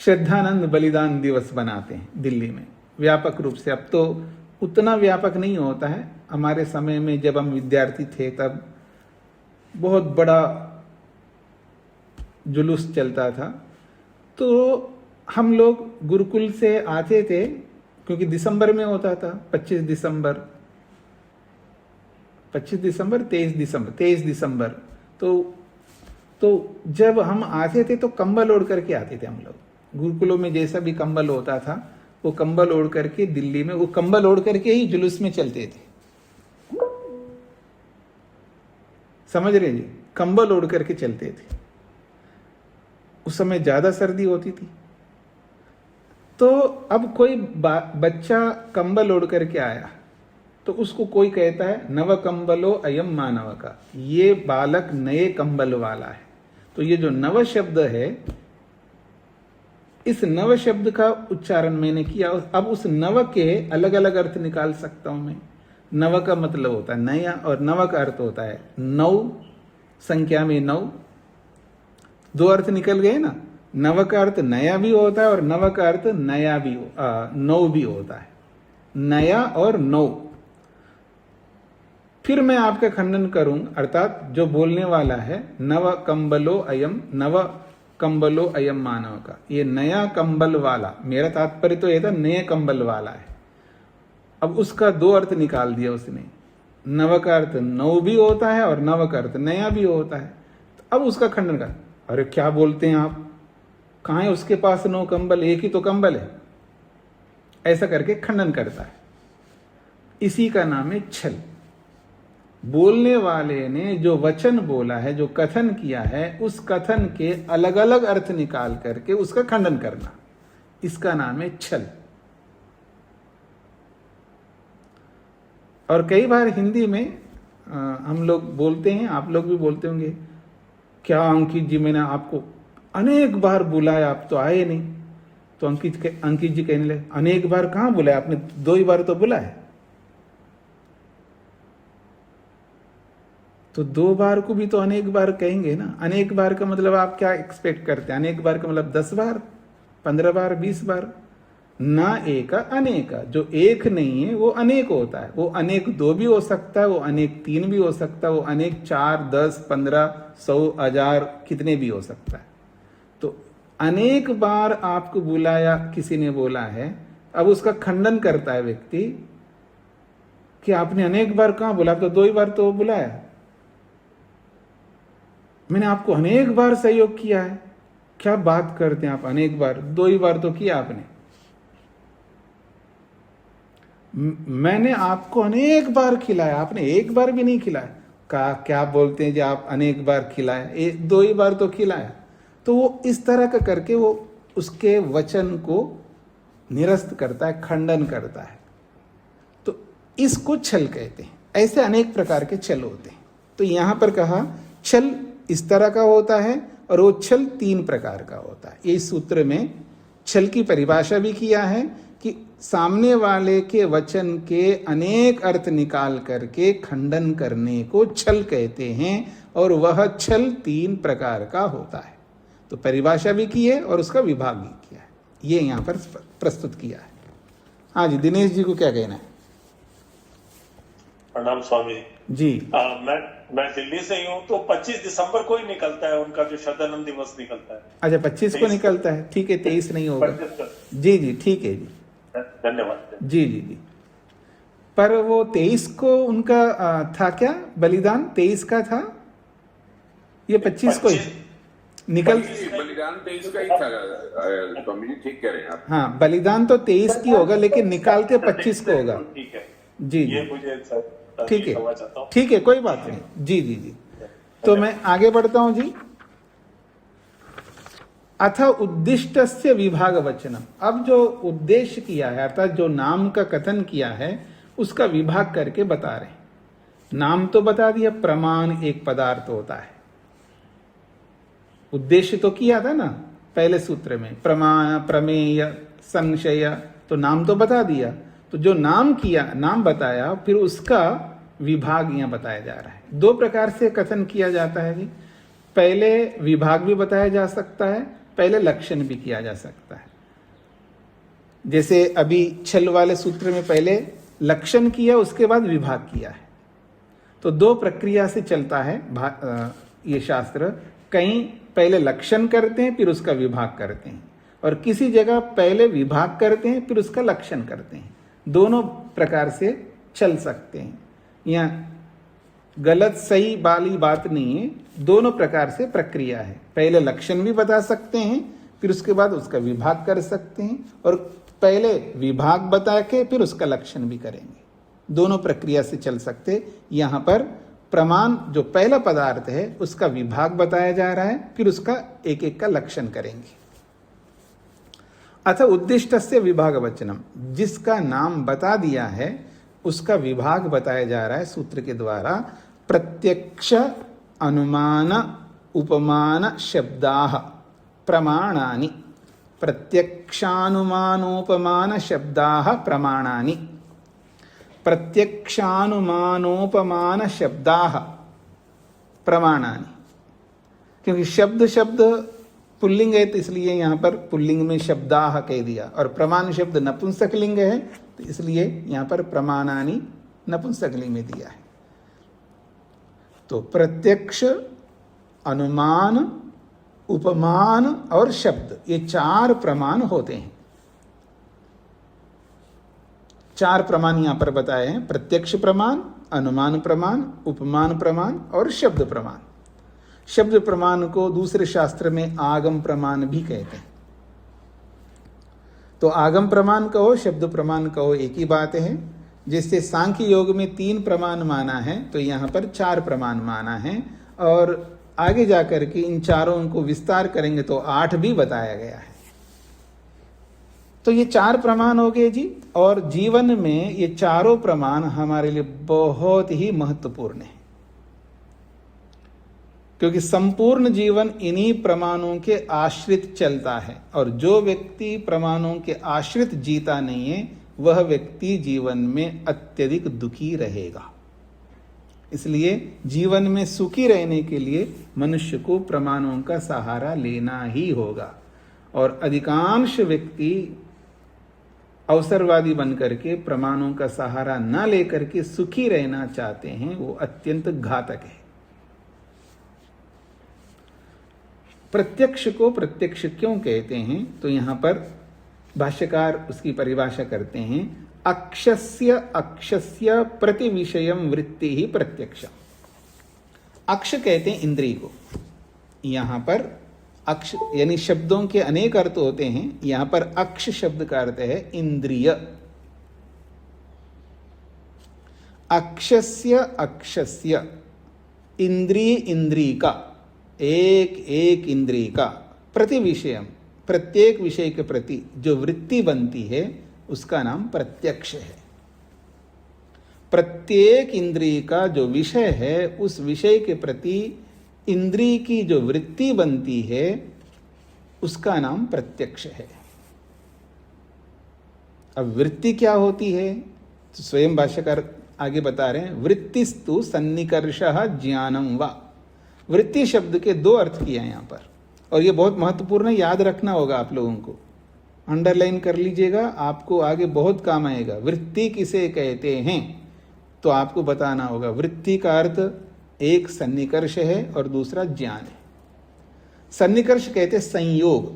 श्रद्धानंद बलिदान दिवस बनाते हैं दिल्ली में व्यापक रूप से। अब तो उतना व्यापक नहीं होता है। हमारे समय में जब हम विद्यार्थी थे तब बहुत बड़ा जुलूस चलता था। तो हम लोग गुरुकुल से आते थे, क्योंकि दिसंबर में होता था। 23 दिसंबर। तो जब हम आते थे तो कंबल ओढ़ करके आते थे हम लोग। गुरुकुलों में जैसा भी कंबल होता था वो कंबल ओढ़ करके दिल्ली में वो कंबल ओढ़ करके ही जुलूस में चलते थे। समझ रहे जी? कंबल ओढ़ करके चलते थे। उस समय ज्यादा सर्दी होती थी। तो अब कोई बच्चा कंबल ओढ़ करके आया तो उसको कोई कहता है नव कंबलो अयम मानव का, ये बालक नए कंबल वाला है। तो ये जो नव शब्द है, इस नव शब्द का उच्चारण मैंने किया। अब उस नव के अलग अलग अर्थ निकाल सकता हूं मैं। नव का मतलब होता है नया और नव का अर्थ होता है 9, संख्या में 9। दो अर्थ निकल गए ना। नव का अर्थ नया भी होता है और नव का अर्थ नौ भी होता है। नया और 9। फिर मैं आपका खंडन करूं, अर्थात जो बोलने वाला है नव कंबलो अयम मानव का, ये नया कंबल वाला। मेरा तात्पर्य तो यह था नए कंबल वाला है। अब उसका 2 अर्थ निकाल दिया उसने। नव का अर्थ 9 भी होता है और नव का अर्थ नया भी होता है। तो अब उसका खंडन कर, अरे क्या बोलते हैं आप, कहां है उसके पास 9 कंबल, एक ही तो कंबल है। ऐसा करके खंडन करता है। इसी का नाम है छल। बोलने वाले ने जो वचन बोला है, जो कथन किया है, उस कथन के अलग अलग अर्थ निकाल करके उसका खंडन करना, इसका नाम है छल। और कई बार हिंदी में हम लोग बोलते हैं, आप लोग भी बोलते होंगे, क्या अंकित जी मैंने आपको अनेक बार बुलाया, आप तो आए नहीं। तो अंकित जी कहने लगे, अनेक बार कहां बुलाया आपने, 2 ही बार तो बुलाया। तो 2 बार को भी तो अनेक बार कहेंगे ना। अनेक बार का मतलब आप क्या एक्सपेक्ट करते हैं? अनेक बार का मतलब 10 बार, 15 बार, 20 बार ना। एक अनेक, जो एक नहीं है वो अनेक होता है। वो अनेक 2 भी हो सकता है, वो अनेक 3 भी हो सकता है, वो अनेक 4, 10, 15, 100, 1000 कितने भी हो सकता है। तो अनेक बार आपको बुलाया किसी ने बोला है। अब उसका खंडन करता है व्यक्ति कि आपने अनेक बार कहां बोला, तो 2 ही बार तो बुलाया। मैंने आपको अनेक बार सहयोग किया है। क्या बात करते हैं आप, अनेक बार, 2 ही बार तो किया आपने। मैंने आपको अनेक बार खिलाया, आपने एक बार भी नहीं खिलाया। क्या बोलते हैं जी आप, अनेक बार खिलाया, 2 ही बार तो खिलाया। तो वो इस तरह का करके वो उसके वचन को निरस्त करता है, खंडन करता है। तो इसको छल कहते हैं। ऐसे अनेक प्रकार के छल होते हैं। तो यहां पर कहा छल इस तरह का होता है और वो छल 3 प्रकार का होता है। इस सूत्र में छल की परिभाषा भी किया है कि सामने वाले के वचन के अनेक अर्थ निकाल करके खंडन करने को छल कहते हैं। और वह छल 3 प्रकार का होता है। तो परिभाषा भी की है और उसका विभाग भी किया है, ये यहां पर प्रस्तुत किया है। हाँ जी, दिनेश जी को क्या कहना है? प्रणाम स्वामी जी। मैं दिल्ली से ही हूँ। तो 25 दिसंबर को ही निकलता है उनका जो श्रद्धानंद दिवस निकलता है। अच्छा, 25 को निकलता है, ठीक है। 23 नहीं होगा। 25 जी जी, ठीक है जी, धन्यवाद। जी जी जी। पर वो 23 को उनका था क्या बलिदान? 23 का था, ये 25 को ही निकल बलिदान 23 का ही था। स्वामी जी ठीक कह रहे हैं आप। हाँ, बलिदान तो 23 की होगा, लेकिन निकाल के 25 को होगा। ठीक है जी ये जी, मुझे ठीक है, समझ आता हूँ। ठीक है, कोई बात नहीं। जी जी जी, तो मैं आगे बढ़ता हूं जी। अथ उद्दिष्टस्य विभाग वचनम, अब जो उद्देश्य किया है अर्थात जो नाम का कथन किया है उसका विभाग करके बता रहे हैं। नाम तो बता दिया, प्रमाण एक पदार्थ होता है। उद्देश्य तो किया था ना पहले सूत्र में, प्रमाण, प्रमेय, संशय, तो नाम तो बता दिया। तो जो नाम किया, नाम बताया, फिर उसका विभाग यहां बताया जा रहा है। दो प्रकार से कथन किया जाता है जी। पहले विभाग भी बताया जा सकता है, पहले लक्षण भी किया जा सकता है। जैसे अभी छल वाले सूत्र में पहले लक्षण किया, उसके बाद विभाग किया है। तो दो प्रक्रिया से चलता है ये शास्त्र। कहीं पहले लक्षण करते हैं, फिर उसका विभाग करते हैं, और किसी जगह पहले विभाग करते हैं, फिर उसका लक्षण करते हैं। दोनों प्रकार से चल सकते हैं। यहाँ गलत सही वाली बात नहीं है, दोनों प्रकार से प्रक्रिया है। पहले लक्षण भी बता सकते हैं, फिर उसके बाद उसका विभाग कर सकते हैं, और पहले विभाग बता के फिर उसका लक्षण भी करेंगे। दोनों प्रक्रिया से चल सकते। यहाँ पर प्रमाण जो पहला पदार्थ है उसका विभाग बताया जा रहा है, फिर उसका एक एक का लक्षण करेंगे। अतः उद्दिष्टस्य विभाग वचनम, जिसका नाम बता दिया है उसका विभाग बताया जा रहा है सूत्र के द्वारा। प्रत्यक्ष अनुमान उपमान शब्दाः प्रमाणानि, प्रत्यक्षानुमानोपमान शब्दाः प्रमाणानि, प्रत्यक्षानुमानोपमान शब्दाः प्रमाणानि। क्योंकि शब्द शब्द पुल्लिंग है तो इसलिए यहां पर पुल्लिंग में शब्दाः कह दिया, और प्रमाण शब्द नपुंसकलिंग है तो इसलिए यहां पर प्रमाणानि नपुंसकलिंग में दिया है। तो प्रत्यक्ष, अनुमान, उपमान और शब्द, ये चार प्रमाण होते हैं। चार प्रमाण यहां पर बताए हैं: प्रत्यक्ष प्रमाण, अनुमान प्रमाण, उपमान प्रमाण और शब्द प्रमाण। शब्द प्रमाण को दूसरे शास्त्र में आगम प्रमाण भी कहते हैं। तो आगम प्रमाण कहो, शब्द प्रमाण कहो, एक ही बात है। जैसे सांख्य योग में 3 प्रमाण माना है, तो यहां पर 4 प्रमाण माना है, और आगे जाकर के इन चारों को विस्तार करेंगे तो 8 भी बताया गया है। तो ये 4 प्रमाण हो गए जी, और जीवन में ये चारों प्रमाण हमारे लिए बहुत ही महत्वपूर्ण है, क्योंकि संपूर्ण जीवन इन्हीं प्रमाणों के आश्रित चलता है, और जो व्यक्ति प्रमाणों के आश्रित जीता नहीं है वह व्यक्ति जीवन में अत्यधिक दुखी रहेगा। इसलिए जीवन में सुखी रहने के लिए मनुष्य को प्रमाणों का सहारा लेना ही होगा। और अधिकांश व्यक्ति अवसरवादी बनकर के प्रमाणों का सहारा न लेकर के सुखी रहना चाहते हैं, वो अत्यंत घातक है। प्रत्यक्ष को प्रत्यक्ष क्यों कहते हैं, तो यहां पर भाष्यकार उसकी परिभाषा करते हैं: अक्षस्य अक्षस्य प्रति विषयम वृत्ति ही प्रत्यक्ष। अक्ष कहते हैं इंद्रिय को। यहां पर अक्ष यानी शब्दों के अनेक अर्थ होते हैं, यहां पर अक्ष शब्द का अर्थ है इंद्रिय। अक्षस्य अक्षस्य, इंद्रिय इंद्रिय का, एक एक इंद्रिय का, प्रति विषयम, प्रत्येक विषय के प्रति जो वृत्ति बनती है उसका नाम प्रत्यक्ष है। प्रत्येक इंद्रिय का जो विषय है उस विषय के प्रति इंद्रिय की जो वृत्ति बनती है उसका नाम प्रत्यक्ष है। अब वृत्ति क्या होती है तो स्वयं भाष्यकार आगे बता रहे हैं: वृत्तिस्तु सन्निकर्षः ज्ञानम वा। वृत्ति शब्द के 2 अर्थ किए हैं यहां पर, और ये बहुत महत्वपूर्ण है, याद रखना होगा आप लोगों को। अंडरलाइन कर लीजिएगा, आपको आगे बहुत काम आएगा। वृत्ति किसे कहते हैं तो आपको बताना होगा। वृत्ति का अर्थ एक सन्निकर्ष है और दूसरा ज्ञान है। सन्निकर्ष कहते हैं संयोग,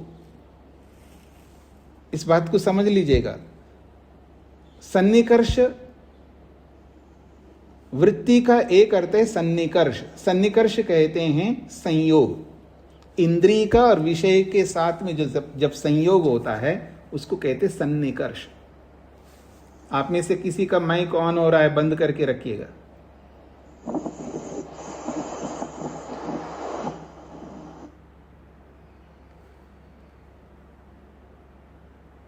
इस बात को समझ लीजिएगा। सन्निकर्ष वृत्ति का एक अर्थ है सन्निकर्ष। सन्निकर्ष कहते हैं संयोग, इंद्रिय का और विषय के साथ में जो जब संयोग होता है उसको कहते सन्निकर्ष। आप में से किसी का माइक ऑन हो रहा है, बंद करके रखिएगा।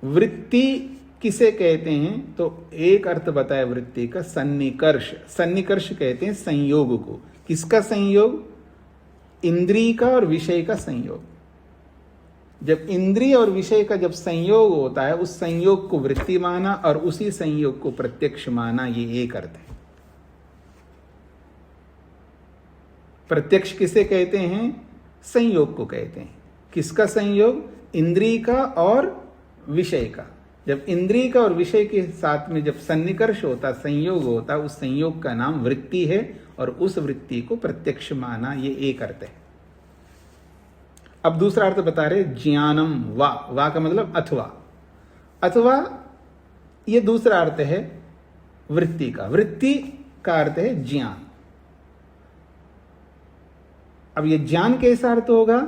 वृत्ति किसे कहते हैं? तो एक अर्थ बताया वृत्ति का, सन्निकर्ष। सन्निकर्ष कहते हैं संयोग को। किसका संयोग? इंद्रिय का और विषय का संयोग। जब इंद्रिय और विषय का जब संयोग होता है, उस संयोग को वृत्ति माना और उसी संयोग को प्रत्यक्ष माना, ये एक अर्थ है। प्रत्यक्ष किसे कहते हैं? संयोग को कहते हैं। किसका संयोग? इंद्रिय का और विषय का। जब इंद्रिय का और विषय के साथ में जब सन्निकर्ष होता, संयोग होता, उस संयोग का नाम वृत्ति है और उस वृत्ति को प्रत्यक्ष माना, ये एक अर्थ है। अब दूसरा अर्थ बता रहे ज्ञानम। वा का मतलब अथवा। अथवा ये दूसरा अर्थ है वृत्ति का। वृत्ति का अर्थ है ज्ञान। अब ये ज्ञान कैसा अर्थ होगा?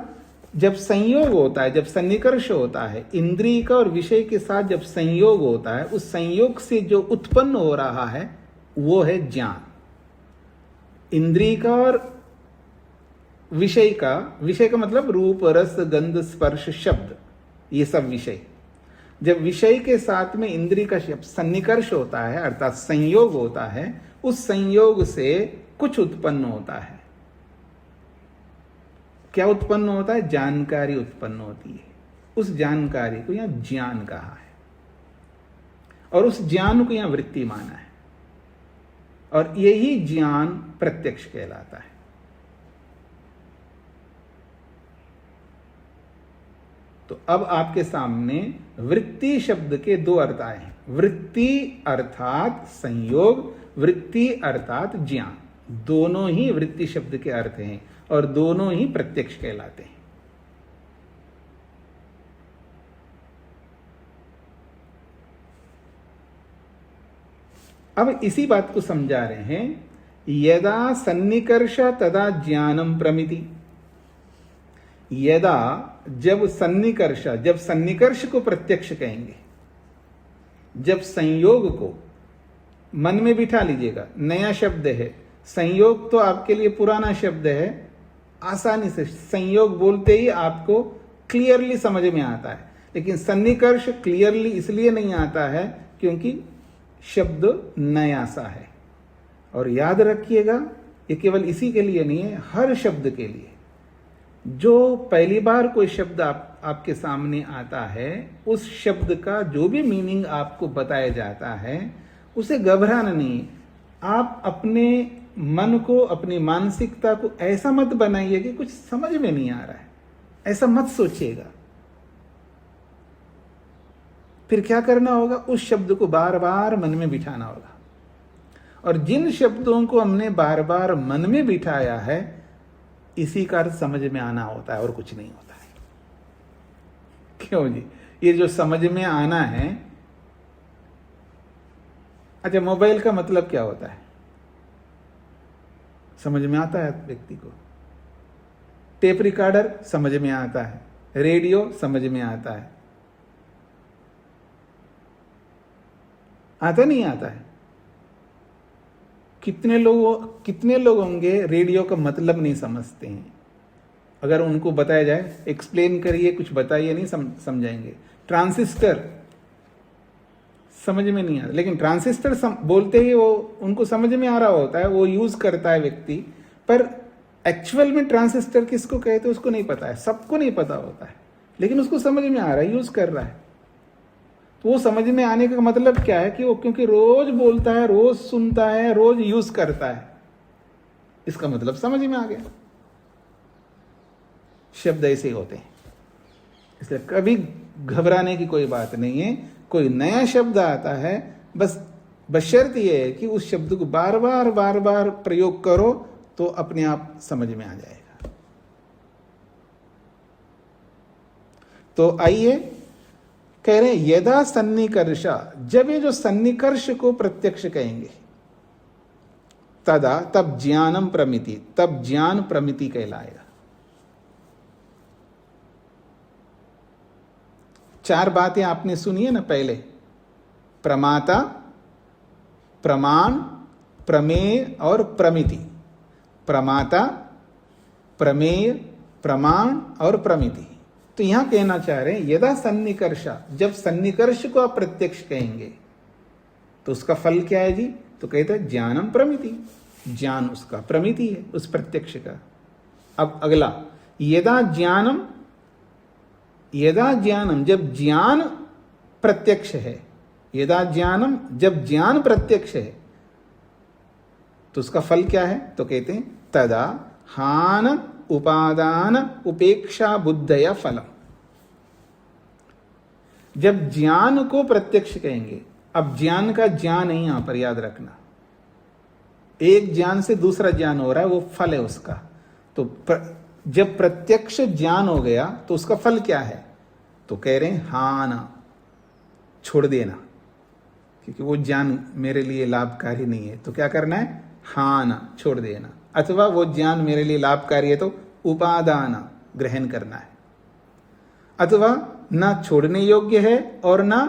जब संयोग होता है, जब सन्निकर्ष होता है, इंद्रिय का और विषय के साथ जब संयोग होता है, उस संयोग से जो उत्पन्न हो रहा है वो है ज्ञान। इंद्रिय का और विषय का मतलब रूप, रस, गंध, स्पर्श, शब्द, ये सब विषय। जब विषय के साथ में इंद्रिय का सन्निकर्ष होता है अर्थात संयोग होता है, उस संयोग से कुछ उत्पन्न होता है। क्या उत्पन्न होता है? जानकारी उत्पन्न होती है। उस जानकारी को यहां ज्ञान कहा है और उस ज्ञान को यहां वृत्ति माना है और यही ज्ञान प्रत्यक्ष कहलाता है। तो अब आपके सामने वृत्ति शब्द के दो अर्थ आए हैं। वृत्ति अर्थात संयोग, वृत्ति अर्थात ज्ञान। दोनों ही वृत्ति शब्द के अर्थ हैं और दोनों ही प्रत्यक्ष कहलाते हैं। अब इसी बात को समझा रहे हैं, यदा सन्निकर्ष तदा ज्ञानम प्रमिति। यदा जब सन्निकर्ष को प्रत्यक्ष कहेंगे, जब संयोग को मन में बिठा लीजिएगा। नया शब्द है, संयोग तो आपके लिए पुराना शब्द है। आसानी से संयोग बोलते ही आपको क्लियरली समझ में आता है, लेकिन सन्निकर्ष क्लियरली इसलिए नहीं आता है क्योंकि शब्द नया सा है। और याद रखिएगा, ये केवल इसी के लिए नहीं है, हर शब्द के लिए। जो पहली बार कोई शब्द आपके सामने आता है, उस शब्द का जो भी मीनिंग आपको बताया जाता है, उसे घबराना नहीं। आप अपने मन को, अपनी मानसिकता को ऐसा मत बनाइए कि कुछ समझ में नहीं आ रहा है, ऐसा मत सोचिएगा। फिर क्या करना होगा? उस शब्द को बार बार मन में बिठाना होगा। और जिन शब्दों को हमने बार बार मन में बिठाया है, इसी का अर्थ समझ में आना होता है और कुछ नहीं होता है। क्यों जी? ये जो समझ में आना है, अच्छा मोबाइल का मतलब क्या होता है? समझ में आता है व्यक्ति को। टेप रिकॉर्डर समझ में आता है, रेडियो समझ में आता है। आता नहीं आता है? कितने लोग होंगे रेडियो का मतलब नहीं समझते हैं। अगर उनको बताया जाए, एक्सप्लेन करिए, कुछ बताइए, नहीं समझाएंगे। ट्रांसिस्टर समझ में नहीं आता, लेकिन ट्रांसिस्टर बोलते ही वो उनको समझ में आ रहा होता है, वो यूज करता है व्यक्ति। पर एक्चुअल में ट्रांसिस्टर किसको कहते हैं उसको नहीं पता है, सबको नहीं पता होता है, लेकिन उसको समझ में आ रहा है, यूज कर रहा है। तो वो समझ में आने का मतलब क्या है कि वो क्योंकि रोज बोलता है, रोज सुनता है, रोज यूज करता है, इसका मतलब समझ में आ गया। शब्द ऐसे ही होते हैं, इसलिए कभी घबराने की कोई बात नहीं है। कोई नया शब्द आता है, बस बशर्त ये है कि उस शब्द को बार बार प्रयोग करो तो अपने आप समझ में आ जाएगा। तो आइए कह रहे हैं यदा सन्निकर्ष, जब ये जो सन्निकर्ष को प्रत्यक्ष कहेंगे, तदा तब ज्ञानम प्रमिति, तब ज्ञान प्रमिति कहलाएगा। 4 बातें आपने सुनी है ना पहले, प्रमाता, प्रमाण, प्रमेय और प्रमिति। प्रमाता, प्रमेय, प्रमाण और प्रमिति। तो यहां कहना चाह रहे हैं यदा सन्निकर्षा, जब सन्निकर्ष को आप प्रत्यक्ष कहेंगे तो उसका फल क्या है जी? तो कहते हैं ज्ञानम प्रमिति, ज्ञान उसका प्रमिति है उस प्रत्यक्ष का। अब अगला, यदा ज्ञानम, यदा ज्ञानम, जब ज्ञान प्रत्यक्ष है, यदा ज्ञानम, जब ज्ञान प्रत्यक्ष है तो उसका फल क्या है? तो कहते हैं तदा हान उपादान उपेक्षा बुद्धया फलम। जब ज्ञान को प्रत्यक्ष कहेंगे, अब ज्ञान का ज्ञान है यहां पर, याद रखना, एक ज्ञान से दूसरा ज्ञान हो रहा है, वो फल है उसका। तो जब प्रत्यक्ष ज्ञान हो गया तो उसका फल क्या है? तो कह रहे हैं हान, छोड़ देना, क्योंकि वो ज्ञान मेरे लिए लाभकारी नहीं है, तो क्या करना है? हान, छोड़ देना। अथवा वो ज्ञान मेरे लिए लाभकारी है तो उपादान, ग्रहण करना है। अथवा ना छोड़ने योग्य है और ना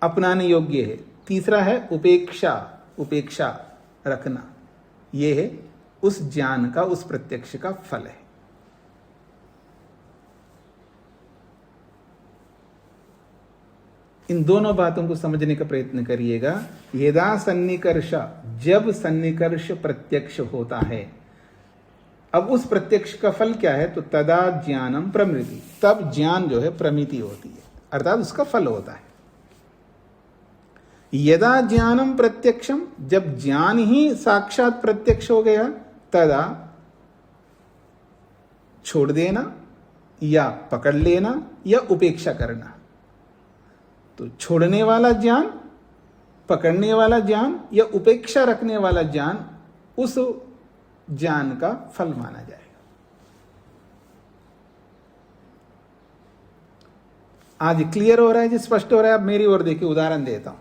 अपनाने योग्य है। तीसरा है उपेक्षा, उपेक्षा रखना। ये है उस ज्ञान का, उस प्रत्यक्ष का फल है। इन दोनों बातों को समझने का प्रयत्न करिएगा। यदा सन्निकर्ष, जब सन्निकर्ष प्रत्यक्ष होता है, अब उस प्रत्यक्ष का फल क्या है? तो तदा ज्ञानम प्रमिति, तब ज्ञान जो है प्रमिति होती है, अर्थात उसका फल होता है। यदा ज्ञानम प्रत्यक्षम, जब ज्ञान ही साक्षात प्रत्यक्ष हो गया, तदा छोड़ देना या पकड़ लेना या उपेक्षा करना। तो छोड़ने वाला ज्ञान, पकड़ने वाला ज्ञान या उपेक्षा रखने वाला ज्ञान उस ज्ञान का फल माना जाएगा। आज क्लियर हो रहा है जी, स्पष्ट हो रहा है? अब मेरी ओर देखिए, उदाहरण देता हूं।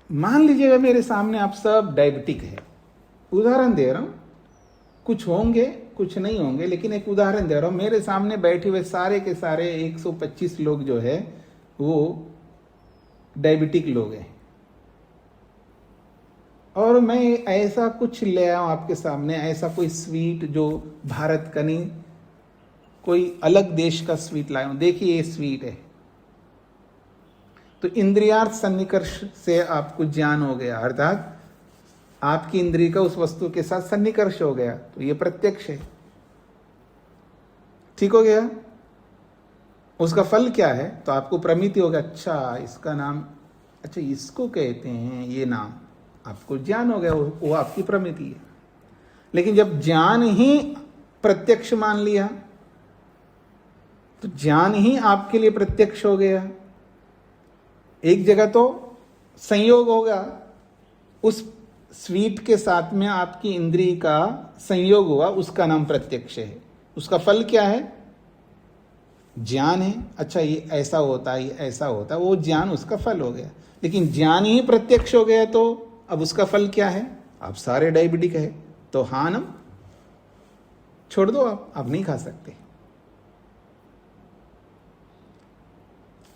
मान लीजिएगा मेरे सामने आप सब डायबिटिक है, उदाहरण दे रहा हूं, कुछ होंगे कुछ नहीं होंगे, लेकिन एक उदाहरण दे रहा हूं। मेरे सामने बैठे हुए सारे के सारे 125 लोग जो है वो डायबिटिक लोग हैं, और मैं ऐसा कुछ ले आया हूं आपके सामने, ऐसा कोई स्वीट जो भारत का नहीं, कोई अलग देश का स्वीट लाया हूं। देखिए ये स्वीट है, तो इंद्रियार्थ सन्निकर्ष से आपको ज्ञान हो गया, अर्थात आपकी इंद्रिय का उस वस्तु के साथ सन्निकर्ष हो गया, तो ये प्रत्यक्ष है। ठीक हो गया? उसका फल क्या है? तो आपको प्रमिति होगा, अच्छा इसका नाम, अच्छा इसको कहते हैं ये नाम, आपको ज्ञान हो गया, वो आपकी प्रमिति है। लेकिन जब ज्ञान ही प्रत्यक्ष मान लिया, तो ज्ञान ही आपके लिए प्रत्यक्ष हो गया। एक जगह तो संयोग होगा, उस स्वीट के साथ में आपकी इंद्रिय का संयोग हुआ, उसका नाम प्रत्यक्ष है। उसका फल क्या है? ज्ञान है। अच्छा ये ऐसा होता है, ये ऐसा होता है, वो ज्ञान उसका फल हो गया। लेकिन ज्ञान ही प्रत्यक्ष हो गया तो अब उसका फल क्या है? आप सारे डायबिटिक है तो हानम, छोड़ दो, आप नहीं खा सकते।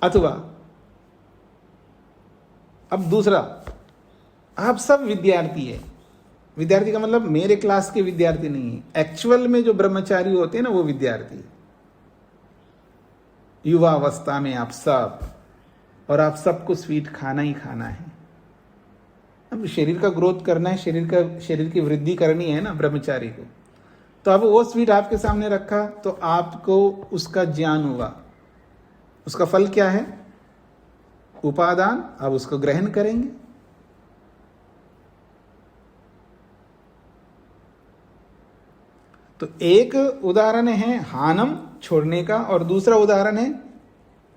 अथवा अब दूसरा, आप सब विद्यार्थी है, विद्यार्थी का मतलब मेरे क्लास के विद्यार्थी नहीं है, एक्चुअल में जो ब्रह्मचारी होते हैं ना वो विद्यार्थी, युवा अवस्था में आप सब, और आप सबको स्वीट खाना ही खाना है। अब शरीर का ग्रोथ करना है, शरीर की वृद्धि करनी है ना ब्रह्मचारी को, तो अब वो स्वीट आपके सामने रखा तो आपको उसका ज्ञान हुआ। उसका फल क्या है? उपादान। आप उसको ग्रहण करेंगे। तो एक उदाहरण है हानम, छोड़ने का, और दूसरा उदाहरण है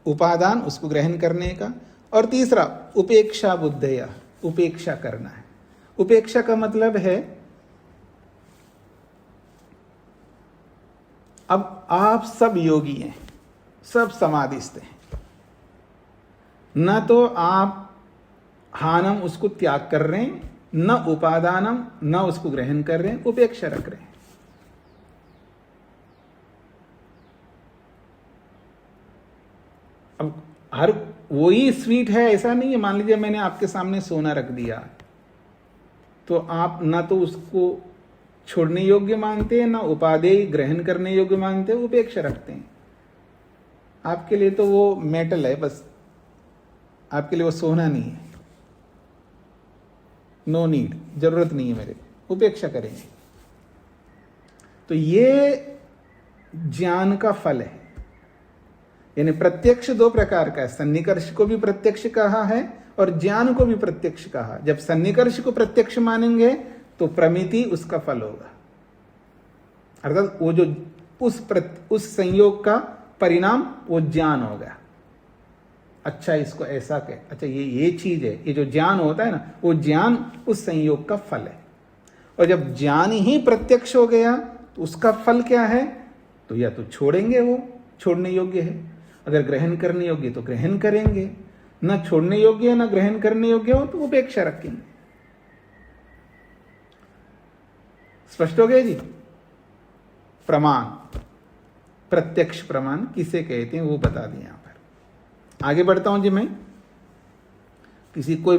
उपादान, उसको ग्रहण करने का, और तीसरा उपेक्षा बुद्धया, उपेक्षा करना है। उपेक्षा का मतलब है अब आप सब योगी हैं, सब समाधिस्थ हैं, न तो आप हानम उसको त्याग कर रहे हैं, न उपादानम, न उसको ग्रहण कर रहे हैं, उपेक्षा रख रहे हैं। हर वही स्वीट है ऐसा नहीं है। मान लीजिए मैंने आपके सामने सोना रख दिया, तो आप ना तो उसको छोड़ने योग्य मानते हैं, ना उपादेय ग्रहण करने योग्य मानते हैं, उपेक्षा रखते हैं। आपके लिए तो वो मेटल है बस, आपके लिए वो सोना नहीं है। नो नीड, जरूरत नहीं है मेरे को, उपेक्षा करेंगे। तो ये ज्ञान का फल है। यानी प्रत्यक्ष दो प्रकार का है, सन्निकर्ष को भी प्रत्यक्ष कहा है और ज्ञान को भी प्रत्यक्ष कहा। जब सन्निकर्ष को प्रत्यक्ष मानेंगे तो प्रमिति उसका फल होगा, अर्थात वो जो उस संयोग का परिणाम वो ज्ञान होगा। अच्छा इसको ऐसा कह, अच्छा ये चीज है, ये जो ज्ञान होता है ना, वो ज्ञान उस संयोग का फल है। और जब ज्ञान ही प्रत्यक्ष हो गया तो उसका फल क्या है? तो या तो छोड़ेंगे, वो छोड़ने योग्य है, अगर ग्रहण करने योग्य तो ग्रहण करेंगे, न छोड़ने योग्य है न ग्रहण करने योग्य हो तो उपेक्षा रखेंगे। स्पष्ट हो गया जी? प्रमाण, प्रत्यक्ष प्रमाण किसे कहते हैं वो बता दें। यहां पर आगे बढ़ता हूं जी मैं। किसी कोई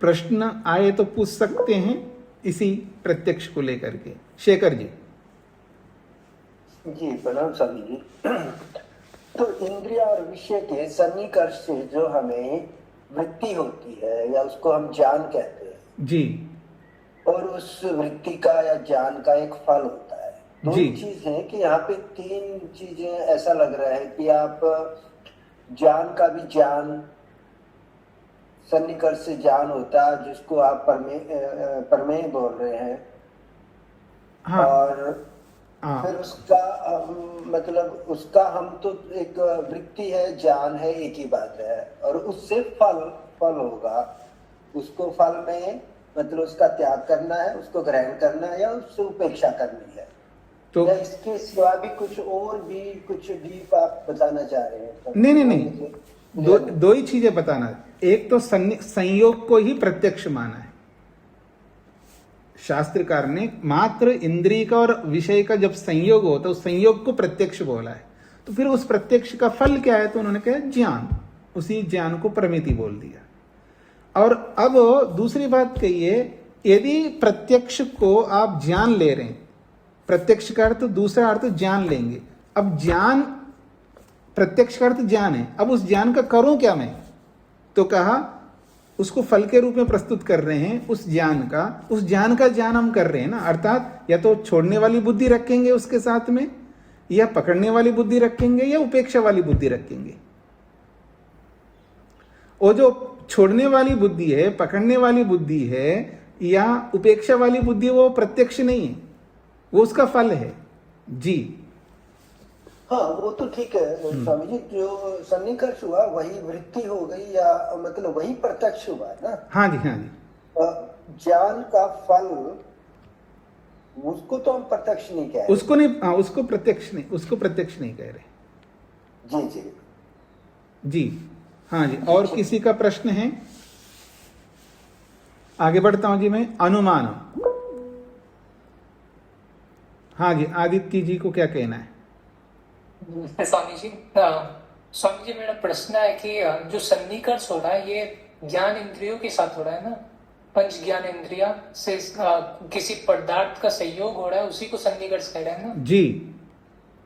प्रश्न आए तो पूछ सकते हैं इसी प्रत्यक्ष को लेकर के। शेखर जी। जी प्रणाम स्वामी जी। तो इंद्रिय और विषय के सन्निकर्ष से जो हमें वृत्ति होती है या उसको हम ज्ञान कहते हैं जी, और उस वृत्ति का या ज्ञान का एक फल होता है। दो जी। चीज है कि यहाँ पे तीन चीजें ऐसा लग रहा है कि आप ज्ञान का भी ज्ञान, सन्निकर्ष से ज्ञान होता है जिसको आप परमेय बोल रहे हैं। हाँ, और हाँ, फिर उसका मतलब उसका हम तो एक वृत्ति है, ज्ञान है, एक ही बात है। और उससे फल होगा, उसको फल में मतलब उसका त्याग करना है, उसको ग्रहण करना है या उससे उपेक्षा करनी है। तो या इसके सिवा भी कुछ डीप आप बताना चाह रहे हैं? नहीं, दो ही चीजें बताना। एक तो संयोग को ही प्रत्यक्ष माना है शास्त्रकार ने। मात्र इंद्रिय का और विषय का जब संयोग हो तो उस संयोग को प्रत्यक्ष बोला है। तो फिर उस प्रत्यक्ष का फल क्या है? तो उन्होंने कहा ज्ञान, उसी ज्ञान को प्रमिति बोल दिया। और अब दूसरी बात कहिए, यदि प्रत्यक्ष को आप ज्ञान ले रहे हैं, प्रत्यक्ष का अर्थ दूसरा अर्थ ज्ञान लेंगे। अब ज्ञान, प्रत्यक्ष का अर्थ ज्ञान है, अब उस ज्ञान का करूं क्या मैं? तो कहा उसको फल के रूप में प्रस्तुत कर रहे हैं। उस ज्ञान का ज्ञान हम कर रहे हैं ना, अर्थात या तो छोड़ने वाली बुद्धि रखेंगे उसके साथ में, या पकड़ने वाली बुद्धि रखेंगे, या उपेक्षा वाली बुद्धि रखेंगे। वो जो छोड़ने वाली बुद्धि है, पकड़ने वाली बुद्धि है या उपेक्षा वाली बुद्धि, वो प्रत्यक्ष नहीं है, वो उसका फल है जी। हाँ वो तो ठीक है स्वामी जी। जो सन्निकर्ष हुआ वही वृत्ति हो गई, या मतलब वही प्रत्यक्ष हुआ है ना? हाँ जी, हाँ जी। ज्ञान का फल उसको तो हम प्रत्यक्ष नहीं कह रहे। उसको नहीं, हाँ, उसको प्रत्यक्ष नहीं कह रहे। जी जी जी, हाँ जी। और किसी का प्रश्न है? आगे बढ़ता हूं जी मैं। अनुमान। हाँ जी, आदित्य जी को क्या कहना है? स्वामी जी मेरा प्रश्न है कि जो सन्निकर्ष हो रहा है ये ज्ञान इंद्रियों के साथ हो रहा है ना, पंच ज्ञान इंद्रिया से किसी पदार्थ का संयोग हो रहा है, उसी को सन्निकर्ष कह रहे हैं ना जी।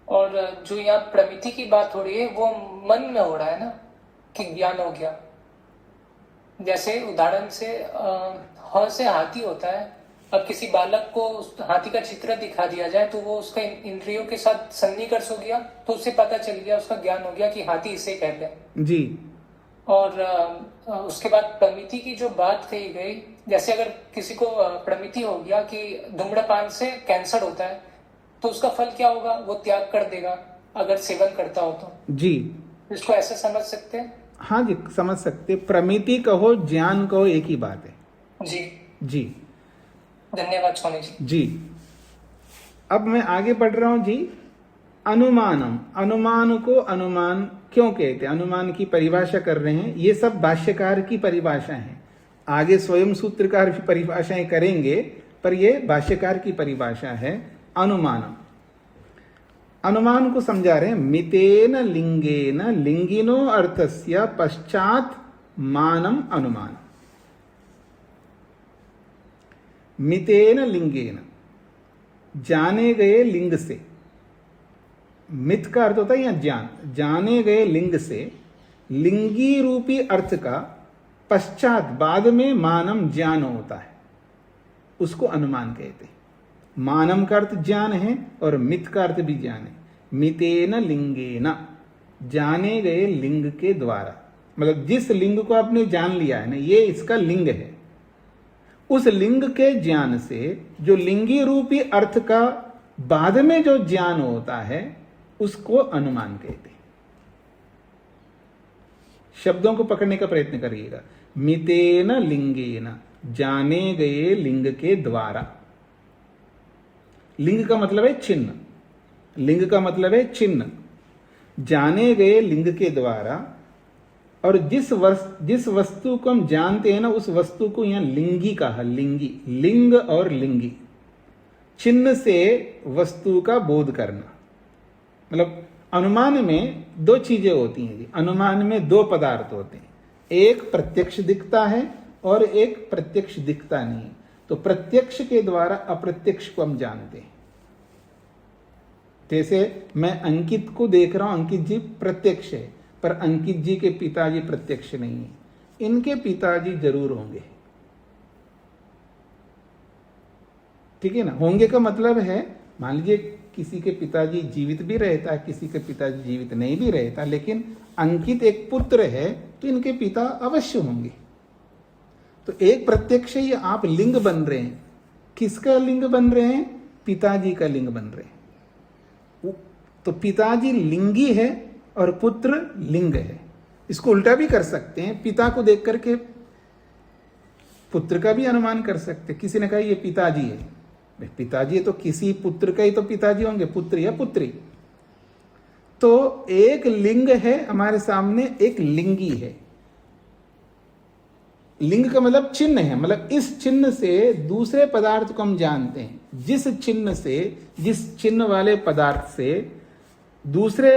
और जो यहाँ प्रमिति की बात हो रही है वो मन में हो रहा है ना, कि ज्ञान हो गया। जैसे उदाहरण से ह से हाथी होता है, अब किसी बालक को उस हाथी का चित्र दिखा दिया जाए तो वो उसका इंद्रियों के साथ सन्निकर्ष हो गया, तो उसे पता चल गया, उसका ज्ञान हो गया कि हाथी इसे कहते हैं जी। और उसके बाद प्रमिति की जो बात कही गई, जैसे अगर किसी को प्रमिति हो गया कि धूम्रपान से कैंसर होता है, तो उसका फल क्या होगा? वो त्याग कर देगा अगर सेवन करता हो तो। जी, इसको ऐसे समझ सकते हैं? हाँ जी, समझ सकते। प्रमिति कहो, ज्ञान कहो, एक ही बात है जी जी। धन्यवाद स्वामी जी। जी, अब मैं आगे बढ़ रहा हूं जी। अनुमानम, अनुमान को अनुमान क्यों कहते हैं? अनुमान की परिभाषा कर रहे हैं। ये सब भाष्यकार की परिभाषा है, आगे स्वयं सूत्रकार भी परिभाषाएं करेंगे, पर ये भाष्यकार की परिभाषा है। अनुमानम, अनुमान को समझा रहे हैं। मितेन लिंगेन लिंगिनो अर्थस्य पश्चात मानम अनुमान। मितेन लिंगेन, जाने गए लिंग से। मित का अर्थ होता है यहां ज्ञान। जाने गए लिंग से लिंगी रूपी अर्थ का पश्चात बाद में मानम ज्ञान होता है, उसको अनुमान कहते हैं। मानम का अर्थ ज्ञान है और मित का अर्थ भी ज्ञान है। मितेन लिंगेन, जाने गए लिंग के द्वारा, मतलब जिस लिंग को आपने जान लिया है ना, ये इसका लिंग है, उस लिंग के ज्ञान से जो लिंगी रूपी अर्थ का बाद में जो ज्ञान होता है उसको अनुमान कहते हैं। शब्दों को पकड़ने का प्रयत्न करिएगा। मितेन लिंगेन, जाने गए लिंग के द्वारा। लिंग का मतलब है चिन्ह, लिंग का मतलब है चिन्ह। जाने गए लिंग के द्वारा, और जिस वस्तु को हम जानते हैं ना, उस वस्तु को यहां लिंगी कहा। लिंगी, लिंग और लिंगी, चिन्ह से वस्तु का बोध करना। मतलब अनुमान में दो चीजें होती हैं जी। अनुमान में दो पदार्थ होते हैं, एक प्रत्यक्ष दिखता है और एक प्रत्यक्ष दिखता नहीं। तो प्रत्यक्ष के द्वारा अप्रत्यक्ष को हम जानते हैं। जैसे मैं अंकित को देख रहा हूं, अंकित जी प्रत्यक्ष है, पर अंकित जी के पिताजी प्रत्यक्ष नहीं है। इनके पिताजी जरूर होंगे, ठीक है ना। होंगे का मतलब है, मान लीजिए किसी के पिताजी जीवित भी रहता है, किसी के पिताजी जीवित नहीं भी रहता, लेकिन अंकित एक पुत्र है तो इनके पिता अवश्य होंगे। तो एक प्रत्यक्ष ही आप लिंग बन रहे हैं। किसका लिंग बन रहे हैं? पिताजी का लिंग बन रहे हैं। तो पिताजी लिंगी है और पुत्र लिंग है। इसको उल्टा भी कर सकते हैं, पिता को देख करके पुत्र का भी अनुमान कर सकते। किसी ने कहा ये पिताजी है, पिताजी है तो किसी पुत्र का ही तो पिताजी होंगे, पुत्र या पुत्री। तो एक लिंग है हमारे सामने, एक लिंगी है। लिंग का मतलब चिन्ह है, मतलब इस चिन्ह से दूसरे पदार्थ को हम जानते हैं। जिस चिन्ह से, जिस चिन्ह वाले पदार्थ से दूसरे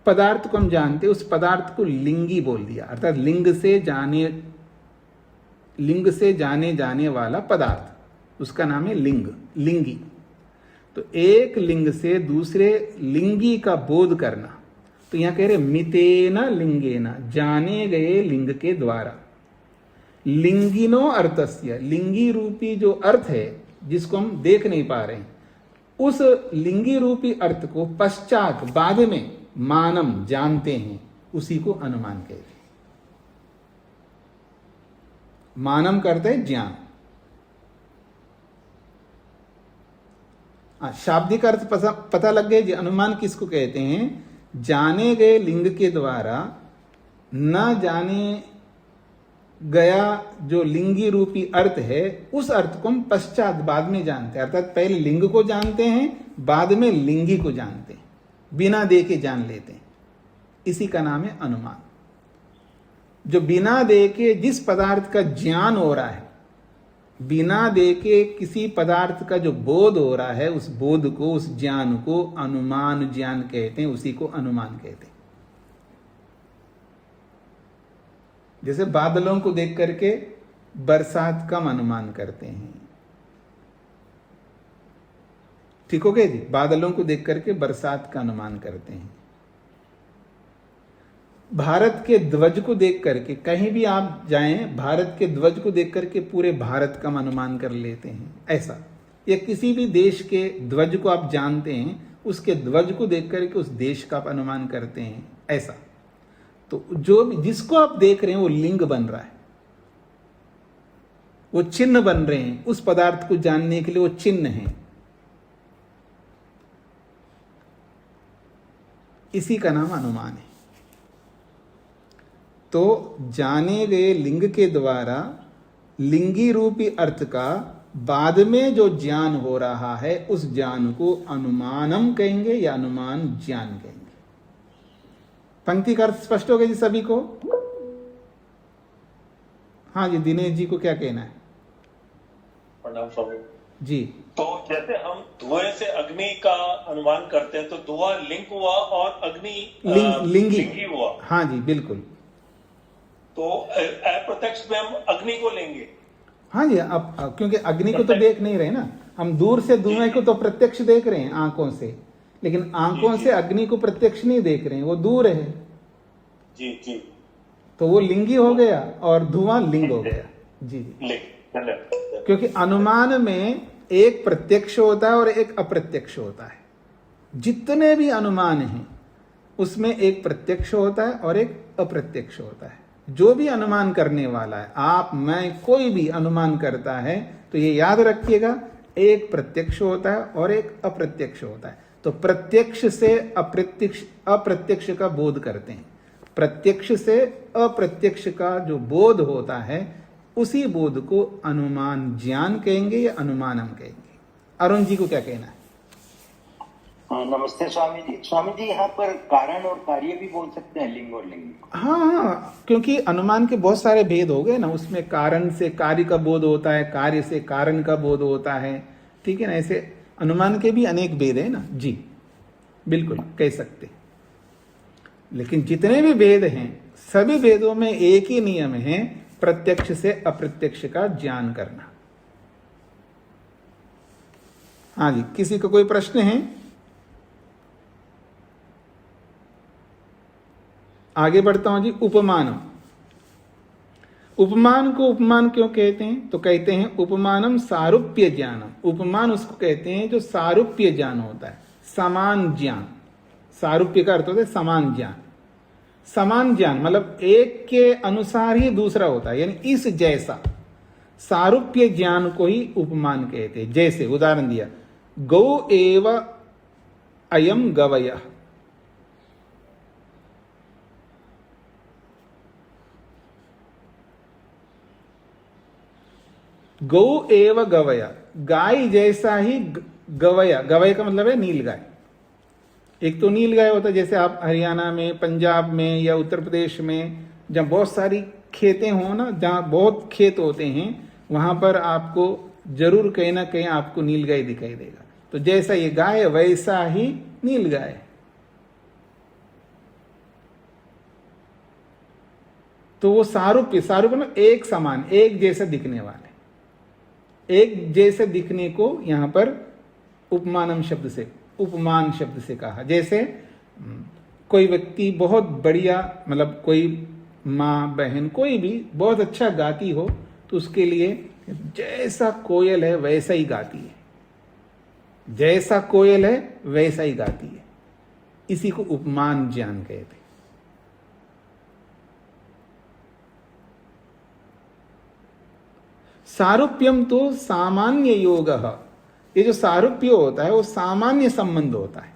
पदार्थ को हम जानते हैं, उस पदार्थ को लिंगी बोल दिया। अर्थात लिंग से जाने जाने वाला पदार्थ, उसका नाम है लिंग, लिंगी। तो एक लिंग से दूसरे लिंगी का बोध करना। तो यहां कह रहे मितेन लिंगेन, जाने गए लिंग के द्वारा। लिंगिनो अर्थस्य, लिंगी रूपी जो अर्थ है जिसको हम देख नहीं पा रहे हैं, उस लिंगी रूपी अर्थ को पश्चात बाद में मानम जानते हैं, उसी को अनुमान कहते हैं। मानम करते हैं ज्ञान। शाब्दिक अर्थ पता लग गए जी। अनुमान किसको कहते हैं? जाने गए लिंग के द्वारा न जाने गया जो लिंगी रूपी अर्थ है, उस अर्थ को हम पश्चात बाद में जानते हैं। अर्थात पहले लिंग को जानते हैं, बाद में लिंगी को जानते हैं, बिना देखे जान लेते हैं। इसी का नाम है अनुमान। जो बिना देखे जिस पदार्थ का ज्ञान हो रहा है, बिना देखे किसी पदार्थ का जो बोध हो रहा है, उस बोध को, उस ज्ञान को अनुमान ज्ञान कहते हैं, उसी को अनुमान कहते हैं। जैसे बादलों को देख करके बरसात का अनुमान करते हैं, ठीक हो गया जी। बादलों को देख करके बरसात का अनुमान करते हैं। भारत के ध्वज को देख करके, कहीं भी आप जाएं, भारत के ध्वज को देख करके पूरे भारत का अनुमान कर लेते हैं, ऐसा। या किसी भी देश के ध्वज को आप जानते हैं, उसके ध्वज को देख करके उस देश का आप अनुमान करते हैं, ऐसा। तो जो जिसको आप देख रहे हैं वो लिंग बन रहा है, वो चिन्ह बन रहे हैं। उस पदार्थ को जानने के लिए वो चिन्ह है। इसी का नाम अनुमान है। तो जाने गए लिंग के द्वारा लिंगी रूपी अर्थ का बाद में जो ज्ञान हो रहा है, उस ज्ञान को अनुमानम कहेंगे या अनुमान ज्ञान कहेंगे। पंक्ति का अर्थ स्पष्ट हो गया जी सभी को? हाँ जी, दिनेश जी को क्या कहना है? प्रणाम स्वामी। जी। तो जैसे हम धुएं से अग्नि का अनुमान करते हैं, तो धुआं लिंग हुआ और अग्नि लिंगी लिंगी हुआ। हाँ जी बिल्कुल। तो अप्रत्यक्ष में हम अग्नि को लेंगे। हाँ जी, अब क्योंकि अग्नि को तो देख नहीं रहे ना, हम दूर से धुएं को तो प्रत्यक्ष देख रहे हैं आंखों से, लेकिन आंखों से अग्नि को प्रत्यक्ष नहीं देख रहे हैं, वो दूर है। जी जी। तो वो लिंगी हो गया और धुआं लिंग हो गया। जी जी। क्योंकि अनुमान में एक प्रत्यक्ष होता है और एक अप्रत्यक्ष होता है। जितने भी अनुमान हैं उसमें एक प्रत्यक्ष होता है और एक अप्रत्यक्ष होता है। जो भी अनुमान करने वाला है, आप मैं कोई भी अनुमान करता है, तो ये याद रखिएगा, एक प्रत्यक्ष होता है और एक अप्रत्यक्ष होता है। तो प्रत्यक्ष से अप्रत्यक्ष का बोध करते हैं, प्रत्यक्ष से अप्रत्यक्ष का जो बोध होता है उसी बोध को अनुमान ज्ञान कहेंगे या अनुमानम कहेंगे। अरुण जी को क्या कहना है? नमस्ते स्वामी जी। स्वामी जी, यहाँ पर कारण और कार्य भी बोल सकते हैं, लिंग और लिंग? हाँ, क्योंकि अनुमान के बहुत सारे भेद हो गए ना, उसमें कारण से कार्य का बोध होता है, कार्य से कारण का बोध होता है, ठीक है ना। ऐसे अनुमान के भी अनेक भेद है ना। जी बिल्कुल कह सकते। लेकिन जितने भी भेद हैं, सभी भेदों में एक ही नियम है, प्रत्यक्ष से अप्रत्यक्ष का ज्ञान करना। हाँ जी, किसी को कोई प्रश्न है? आगे बढ़ता हूं जी। उपमानम, उपमान को उपमान क्यों कहते हैं? तो कहते हैं उपमानम सारूप्य ज्ञानम। उपमान उसको कहते हैं जो सारूप्य ज्ञान होता है, समान ज्ञान। सारूप्य का अर्थ होता है समान ज्ञान। समान ज्ञान मतलब एक के अनुसार ही दूसरा होता है, यानी इस जैसा। सारूप्य ज्ञान को ही उपमान कहते हैं। जैसे उदाहरण दिया, गौ एव अयम गवयः। गौ एव गवया, गाय जैसा ही गवया। गवय का मतलब है नील गाय। एक तो नील गाय होता है, जैसे आप हरियाणा में, पंजाब में या उत्तर प्रदेश में जहाँ बहुत सारी खेतें हो ना, जहाँ बहुत खेत होते हैं, वहां पर आपको जरूर कहीं ना कहीं आपको नील गाय दिखाई देगा। तो जैसा ये गाय है वैसा ही नील गाय है। तो वो सारूप्य, सारूप्य मतलब एक समान, एक जैसा दिखने वाले, एक जैसे दिखने को यहां पर उपमानम शब्द से, उपमान शब्द से कहा। जैसे कोई व्यक्ति बहुत बढ़िया, मतलब कोई माँ बहन कोई भी बहुत अच्छा गाती हो, तो उसके लिए जैसा कोयल है वैसा ही गाती है, जैसा कोयल है वैसा ही गाती है। इसी को उपमान ज्ञान कहते। सारूप्यम तो सामान्य योग। ये जो सारूप्य होता है वो सामान्य संबंध होता है,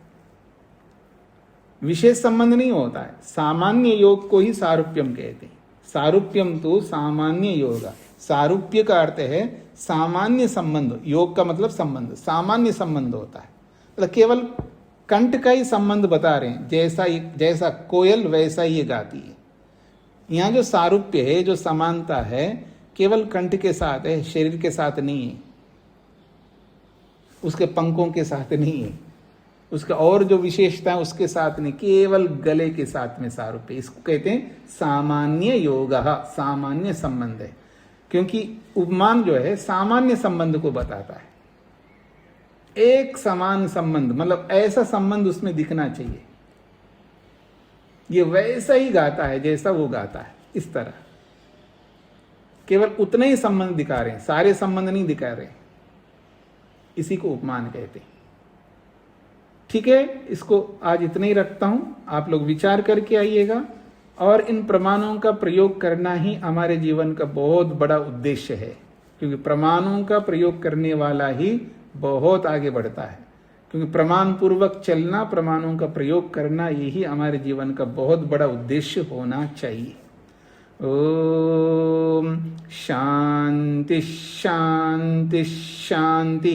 विशेष संबंध नहीं होता है। सामान्य योग को ही सारूप्यम कहते हैं। सारूप्यम तो सामान्य योग। सारूप्य का अर्थ है सामान्य संबंध, योग का मतलब संबंध, सामान्य संबंध होता है। मतलब केवल कंठ का ही संबंध बता रहे हैं, जैसा कोयल वैसा ही ये गाती है। यहाँ जो सारूप्य है, जो समानता है, केवल कंठ के साथ है, शरीर के साथ नहीं है, उसके पंखों के साथ नहीं है, उसका और जो विशेषता है उसके साथ नहीं, केवल गले के साथ में सारूप्य। इसको कहते हैं सामान्य योग, सामान्य संबंध है। क्योंकि उपमान जो है सामान्य संबंध को बताता है, एक समान संबंध, मतलब ऐसा संबंध उसमें दिखना चाहिए, ये वैसा ही गाता है जैसा वो गाता है। इस तरह केवल उतने ही संबंध दिखा रहे हैं, सारे संबंध नहीं दिखा रहे हैं। इसी को उपमान कहते हैं। ठीक है, इसको आज इतना ही रखता हूं। आप लोग विचार करके आइएगा, और इन प्रमाणों का प्रयोग करना ही हमारे जीवन का बहुत बड़ा उद्देश्य है। क्योंकि प्रमाणों का प्रयोग करने वाला ही बहुत आगे बढ़ता है। क्योंकि प्रमाण पूर्वक चलना, प्रमाणों का प्रयोग करना, यही हमारे जीवन का बहुत बड़ा उद्देश्य होना चाहिए। ओम शांति शांति शांति।